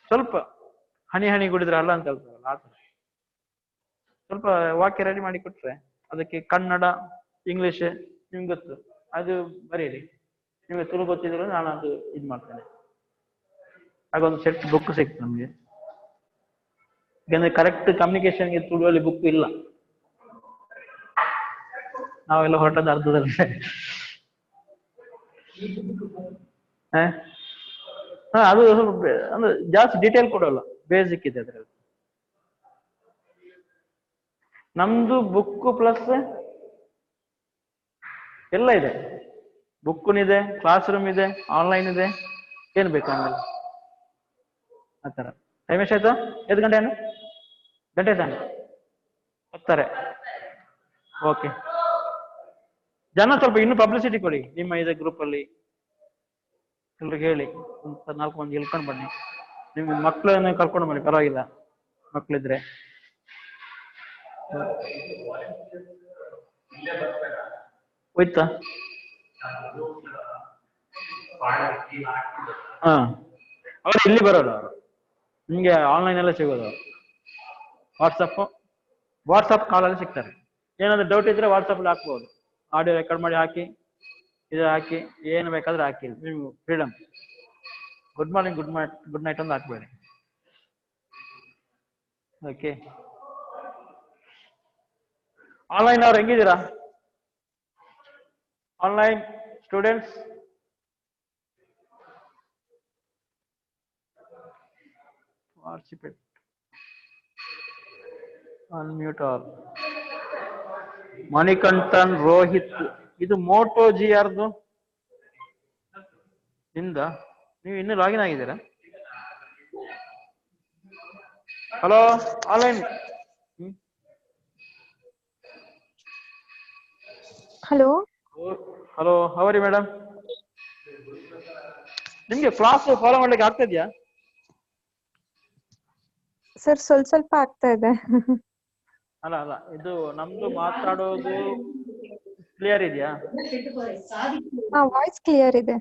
ಸ್ವಲ್ಪ ಹನಿ ಹನಿ ಕುಡಿದ್ರೆ ಅಲ್ಲ ಅಂತ ಹೇಳ್ತಾರಲ್ಲ ಆ ತರ ಸ್ವಲ್ಪ ವಾಕ್ಯ ರೆಡಿ ಮಾಡಿ ಕೊಟ್ರೆ ಅದಕ್ಕೆ ಕನ್ನಡ ಇಂಗ್ಲಿಷ್ ನಿಮ್ಗೆ ಗೊತ್ತು ಅದು ಬರೀರಿ. ನಿಮ್ಗೆ ತುಳು ಗೊತ್ತಿದ್ರು ನಾನು ಅದು ಇದು ಮಾಡ್ತೇನೆ. ಹಾಗೊಂದು ಸೆಟ್ ಬುಕ್ ಸಿಕ್ತು ನಮ್ಗೆ. ಯಾಕಂದ್ರೆ ಕರೆಕ್ಟ್ ಕಮ್ಯುನಿಕೇಶನ್ಗೆ ತುಳುವಲ್ಲಿ ಬುಕ್ ಇಲ್ಲ. ನಾವೆಲ್ಲ ಹೊರಟದ ಅರ್ಧದಲ್ಲಿ. ಹಾ ಅದು ಸ್ವಲ್ಪ ಅಂದ್ರೆ ಜಾಸ್ತಿ ಡೀಟೇಲ್ ಕೊಡಲ್ಲ, ಬೇಸಿಕ್ ಇದೆ ಅದ್ರಲ್ಲಿ. ನಮ್ದು ಬುಕ್ ಪ್ಲಸ್ ಎಲ್ಲ ಇದೆ. ಬುಕ್ಕುನ್ ಇದೆ, ಕ್ಲಾಸ್ ರೂಮ್ ಇದೆ, ಆನ್ಲೈನ್ ಇದೆ, ಏನ್ ಬೇಕು ಆಮೇಲೆ ಆತರ. ಟೈಮ್ ಎಷ್ಟಾಯ್ತು? 5 ಗಂಟೆ ಏನು ಗಂಟೆ ತಾನೆ ಹೋಗ್ತಾರೆ. ಓಕೆ, ಜನ ಸ್ವಲ್ಪ ಇನ್ನೂ ಪಬ್ಲಿಸಿಟಿ ಕೊಡಿ ನಿಮ್ಮ ಇದೆ ಗ್ರೂಪ್ ಅಲ್ಲಿ, ಎಲ್ರಿಗೆ ಹೇಳಿ. ಒಂದು 4 ಮಂದಿ ಹೇಳ್ಕೊಂಡು ಬನ್ನಿ. ನಿಮ್ಗೆ ಮಕ್ಕಳನ್ನ ಕರ್ಕೊಂಡು ಬನ್ನಿ, ಪರವಾಗಿಲ್ಲ ಮಕ್ಕಳಿದ್ರೆ. ಹೋಯ್ತಾ? ಹಾ, ಅವ್ರು ಇಲ್ಲಿ ಬರೋದು, ಅವರು ನಿಮ್ಗೆ ಆನ್ಲೈನ್ ಎಲ್ಲ ಸಿಗೋದು. ವಾಟ್ಸಪ್ ಕಾಲಲ್ಲಿ ಸಿಗ್ತಾರೆ. ಏನಾದ್ರು ಡೌಟ್ ಇದ್ರೆ ವಾಟ್ಸಪ್ ಅಲ್ಲಿ ಹಾಕ್ಬೋದು. ಆಡಿಯೋ ರೆಕಾರ್ಡ್ ಮಾಡಿ ಹಾಕಿ, ಇದು ಹಾಕಿ, ಏನು ಬೇಕಾದ್ರೆ ಹಾಕಿ, ನೀವು freedom. Good morning, good night ಅಂತ ಹಾಕ್ಬೇಡಿ. ಓಕೆ, ಆನ್ಲೈನ್ ಅವ್ರು ಹೆಂಗಿದ್ದೀರಾ? Online students participate, unmute all. Manikantan, Rohit. ಇದು ಮೋಟೋ ಜಿ ಯಾರ್ದು? ನಿಂದ? ನೀವು ಇನ್ನೂ ಲಾಗಿನ್ ಆಗಿದ್ದೀರಾ? Hello, online. ಹಲೋ ಹಲೋ, ಹೌರಿ ಮೇಡಮ್. ನಿಮ್ಗೆ ಕ್ಲಾಸ್ ಫಾಲೋ ಮಾಡ್ಲಿಕ್ಕೆ ಆಗ್ತಿದ್ಯಾ? ಸರ್, ಸ್ವಲ್ಪ ಆಗ್ತಾ ಇದೆ. ಅಲ್ಲ, ಇದು ನಮ್ದು ಮಾತಾಡೋದು ಕ್ಲಿಯರ್ ಇದೆಯಾ? ವಾಯ್ಸ್ ಕ್ಲಿಯರ್ ಇದೆ.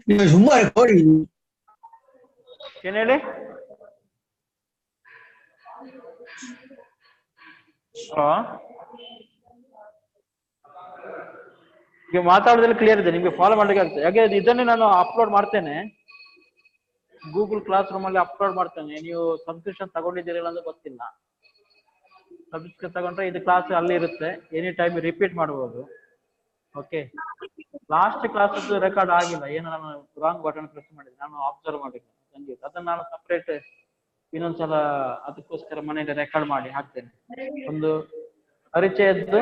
ಏನ್ ಹೇಳಿ? ಹಲೋ, ಈಗ ಮಾತಾಡೋದ್ರಲ್ಲಿ ಕ್ಲಿಯರ್ ಇದೆ, ನಿಮ್ಗೆ ಫಾಲೋ ಮಾಡ್ಲಿಕ್ಕೆ ಆಗ್ತದೆ. ಯಾಕೆ ಇದನ್ನೇ ನಾನು ಅಪ್ಲೋಡ್ ಮಾಡ್ತೇನೆ, ಗೂಗಲ್ ಕ್ಲಾಸ್ ರೂಮ್ ಅಲ್ಲಿ ಅಪ್ಲೋಡ್ ಮಾಡ್ತೇನೆ. ನೀವು ಸಬ್ಸ್ಕ್ರಿಪ್ಷನ್ ತಗೊಂಡಿದ್ದೀರಿಲ್ಲ ಅಂತ ಗೊತ್ತಿಲ್ಲ. ಸಬ್ಸ್ಕ್ರಿಪ್ಷನ್ ತಗೊಂಡ್ರೆ ಇದು ಕ್ಲಾಸ್ ಅಲ್ಲಿ ಇರುತ್ತೆ, ಎನಿ ಟೈಮ್ ರಿಪೀಟ್ ಮಾಡಬಹುದು. ಓಕೆ, ಲಾಸ್ಟ್ ಕ್ಲಾಸ್ ರೆಕಾರ್ಡ್ ಆಗಿಲ್ಲ, ಏನೋ ನಾನು ರಾಂಗ್ ಬಟನ್ ಪ್ರೆಸ್ ಮಾಡಿದ್ದೆ, ನಾನು ಅಬ್ಸರ್ವ್ ಮಾಡಿದ್ದೆ. ಅದನ್ನ ನಾನು ಸಪ್ರೇಟ್ ಇನ್ನೊಂದ್ಸಲ ಅದಕ್ಕೋಸ್ಕರ ಮನೆಯಲ್ಲಿ ರೆಕಾರ್ಡ್ ಮಾಡಿ ಹಾಕ್ತೇನೆ. ಒಂದು ಪರಿಚಯದ್ದು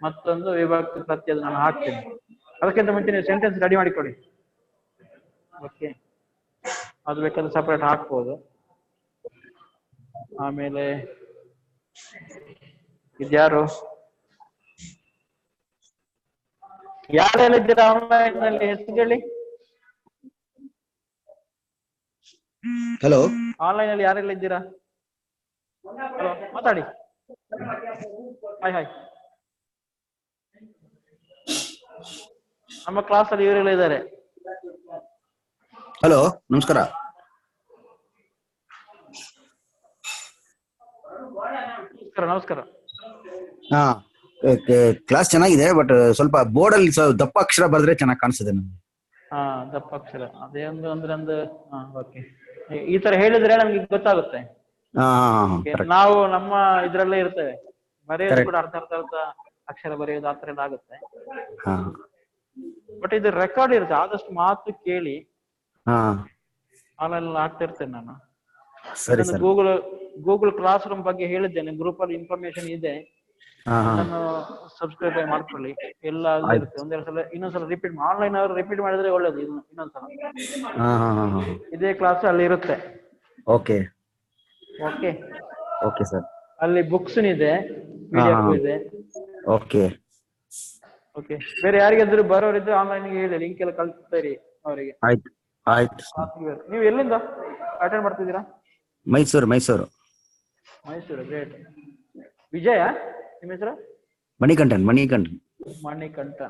ಮತ್ತೊಂದು ವಿಭಕ್ತಿ ಪ್ರತ್ಯಯದ ನಾನು ಹಾಕ್ತೇನೆ. ಅದಕ್ಕಿಂತ ಮುಂಚೆ ನೀವು ಸೆಂಟೆನ್ಸ್ ರೆಡಿ ಮಾಡಿಕೊಡಿ. ಓಕೆ, ಅದು ಬೇಕಾದ್ರೆ ಸಪರೇಟ್ ಹಾಕ್ಬೋದು. ಆಮೇಲೆ ಇದ್ಯಾರು ಯಾರೆಲ್ಲ ಇದ್ದೀರಾ ಆನ್ಲೈನ್ ನಲ್ಲಿ? ಹೆಸರು ಹೇಳಿ. ಹಲೋ, ಆನ್ಲೈನ್ ಅಲ್ಲಿ ಯಾರೆಲ್ಲ ಇದ್ದೀರಾ? ಹಲೋ, ಮಾತಾಡಿ. ಹಾಯ್. ನಮ್ಮ ಕ್ಲಾಸ್ ಅಲ್ಲಿ ಇವರೆಲ್ಲ ಇದ್ದಾರೆ. ಹಲೋ, ನಮಸ್ಕಾರ. ನಮಸ್ಕಾರ. ಹಾ, ಕ್ಲಾಸ್ ಚೆನ್ನಾಗಿದೆ, ಬಟ್ ಸ್ವಲ್ಪ ಬೋರ್ಡ್ ಅಲ್ಲಿ ದಪ್ಪ ಅಕ್ಷರ ಬರೆದ್ರೆ ಚೆನ್ನಾಗಿ ಕಾಣಿಸ್ತದೆ ನಮ್ಗೆ. ಹಾ, ದಪ್ಪ ಅಕ್ಷರ ಅದೇ ಒಂದು ಓಕೆ. ಈ ತರ ಹೇಳಿದ್ರೆ ನಮ್ಗೆ ಗೊತ್ತಾಗುತ್ತೆ. ನಾವು ನಮ್ಮ ಇದ್ರಲ್ಲೇ ಇರ್ತೇವೆ, ಬರೆಯೋದು ಕೂಡ ಅರ್ಧ ಅಕ್ಷರ ಬರೆಯೋದು ಆ ತರ ಎಲ್ಲ ಆಗುತ್ತೆ. ಬಟ್ ಇದು ರೆಕಾರ್ಡ್ ಇರುತ್ತೆ, ಆದಷ್ಟು ಮಾತು ಕೇಳಿ. ಆನ್ಲೈನ್ ಹಾಕ್ತಿರ್ತೇನೆ ನಾನು. ಗೂಗಲ್ ಕ್ಲಾಸ್ ರೂಮ್ ಬಗ್ಗೆ ಹೇಳಿದ್ದೇನೆ, ಗ್ರೂಪ್ ಅಲ್ಲಿ ಇನ್ಫಾರ್ಮೇಶನ್ ಇದೆ. ನಾನು ಸಬ್ಸ್ಕ್ರೈಬ್ ಮಾಡ್ಕೊಳ್ಳಿ, ಎಲ್ಲ ಇರುತ್ತೆ. ಒಂದೆರಡು ಸಲ ಇನ್ನೊಂದ್ಸಲ ರಿಪೀಟ್, ಆನ್ಲೈನ್ ಅವರು ರಿಪೀಟ್ ಮಾಡಿದ್ರೆ ಒಳ್ಳೇದು. ಇನ್ನೊಂದ್ಸಲ ಇದೇ ಕ್ಲಾಸ್ ಅಲ್ಲಿ ಇರುತ್ತೆ. Okay okay okay sir. ಅಲ್ಲಿ ಬುಕ್ಸ್ ಇದೆ, PDF ಇದೆ. ಓಕೆ ಓಕೆ, ಬೇರೆ ಯಾರಿಗಾದ್ರೂ ಬರೋರಿದ್ರೆ ಆನ್ಲೈನ್ ಹೇಳಿ, ಲಿಂಕ್ ಎಲ್ಲ ಕಳಿಸ್ತೀರಿ ಅವರಿಗೆ. ಆಯ್ತು. ನೀವು ಎಲ್ಲಿಂದ ಅಟೆಂಡ್ ಮಾಡ್ತಿದ್ದೀರಾ? ಮೈಸೂರು. ಗ್ರೇಟ್. ವಿಜಯ ನಿಮ್ಮ ಹೆಸರು? ಮಣಿಕಂಠನ್. ಮಣಿಕಂಠ.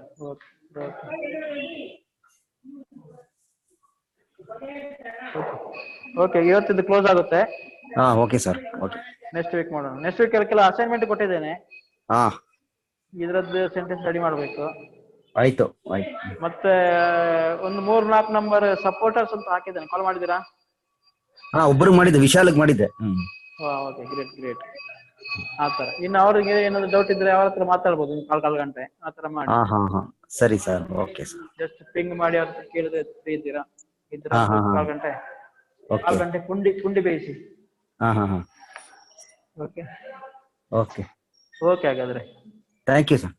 ಓಕೆ, ಇವತ್ತಿದ್ದು ಕ್ಲೋಸ್ ಆಗುತ್ತೆ. ಹಾ okay sir, okay. Next week ಮಾಡೋಣ. ನೆಕ್ಸ್ಟ್ ವೀಕ್ ಕೆಲ ಅಸೈನ್ಮೆಂಟ್ ಕೊಟ್ಟಿದ್ದೇನೆ, ಹಾ ಇದ್ರದ್ದು ಸೆಂಟೆನ್ಸ್ ರೆಡಿ ಮಾಡಬೇಕು. ಆಯ್ತು ಆಯ್ತು. ಮತ್ತೆ ಒಂದು 3-4 ನಂಬರ್ ಸಪೋರ್ಟರ್ಸ್ ಅಂತ ಹಾಕಿದ್ದೇನೆ, ಕಾಲ್ ಮಾಡಿದ್ದೀರಾ? ಹಾ ಒಬ್ಬರಿಗೆ ಮಾಡಿದ್ದೆ, ವಿಶಾಲಕ್ಕೆ ಮಾಡಿದ್ದೆ. Okay, great great. ಆ ಥರ ಇನ್ನು ಅವ್ರಿಗೆ ಏನಾದ್ರು ಡೌಟ್ ಇದ್ರೆ ಅವ್ರ ಹತ್ರ ಮಾತಾಡ್ಬೋದು, ಕಾಲ್ ಗಂಟೆ ಆ ಥರ ಮಾಡಿ. ಹಾ ಹಾ ಹಾ ಸರಿ sir, okay sir. Just ping ಮಾಡಿ ಅವ್ರ ಹತ್ರ ಕೇಳಿದ್ರೆ ಫ್ರೀ ಇದ್ದೀರಾ ಇದ್ರೆ ಹಾ, ಹಾ, ಹಾ. ಕಾಲ್ ಗಂಟೆ ಓಕೆ. ಪುಂಡಿ ಬೇಯಿಸಿ. ಹಾ ಹಾ ಹಾ ಓಕೆ ಓಕೆ ಓಕೆ, ಹಾಗಾದ್ರೆ thank you sir.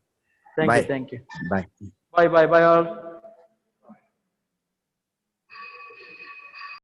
Thank Bye. You thank you. Bye. Bye bye bye all.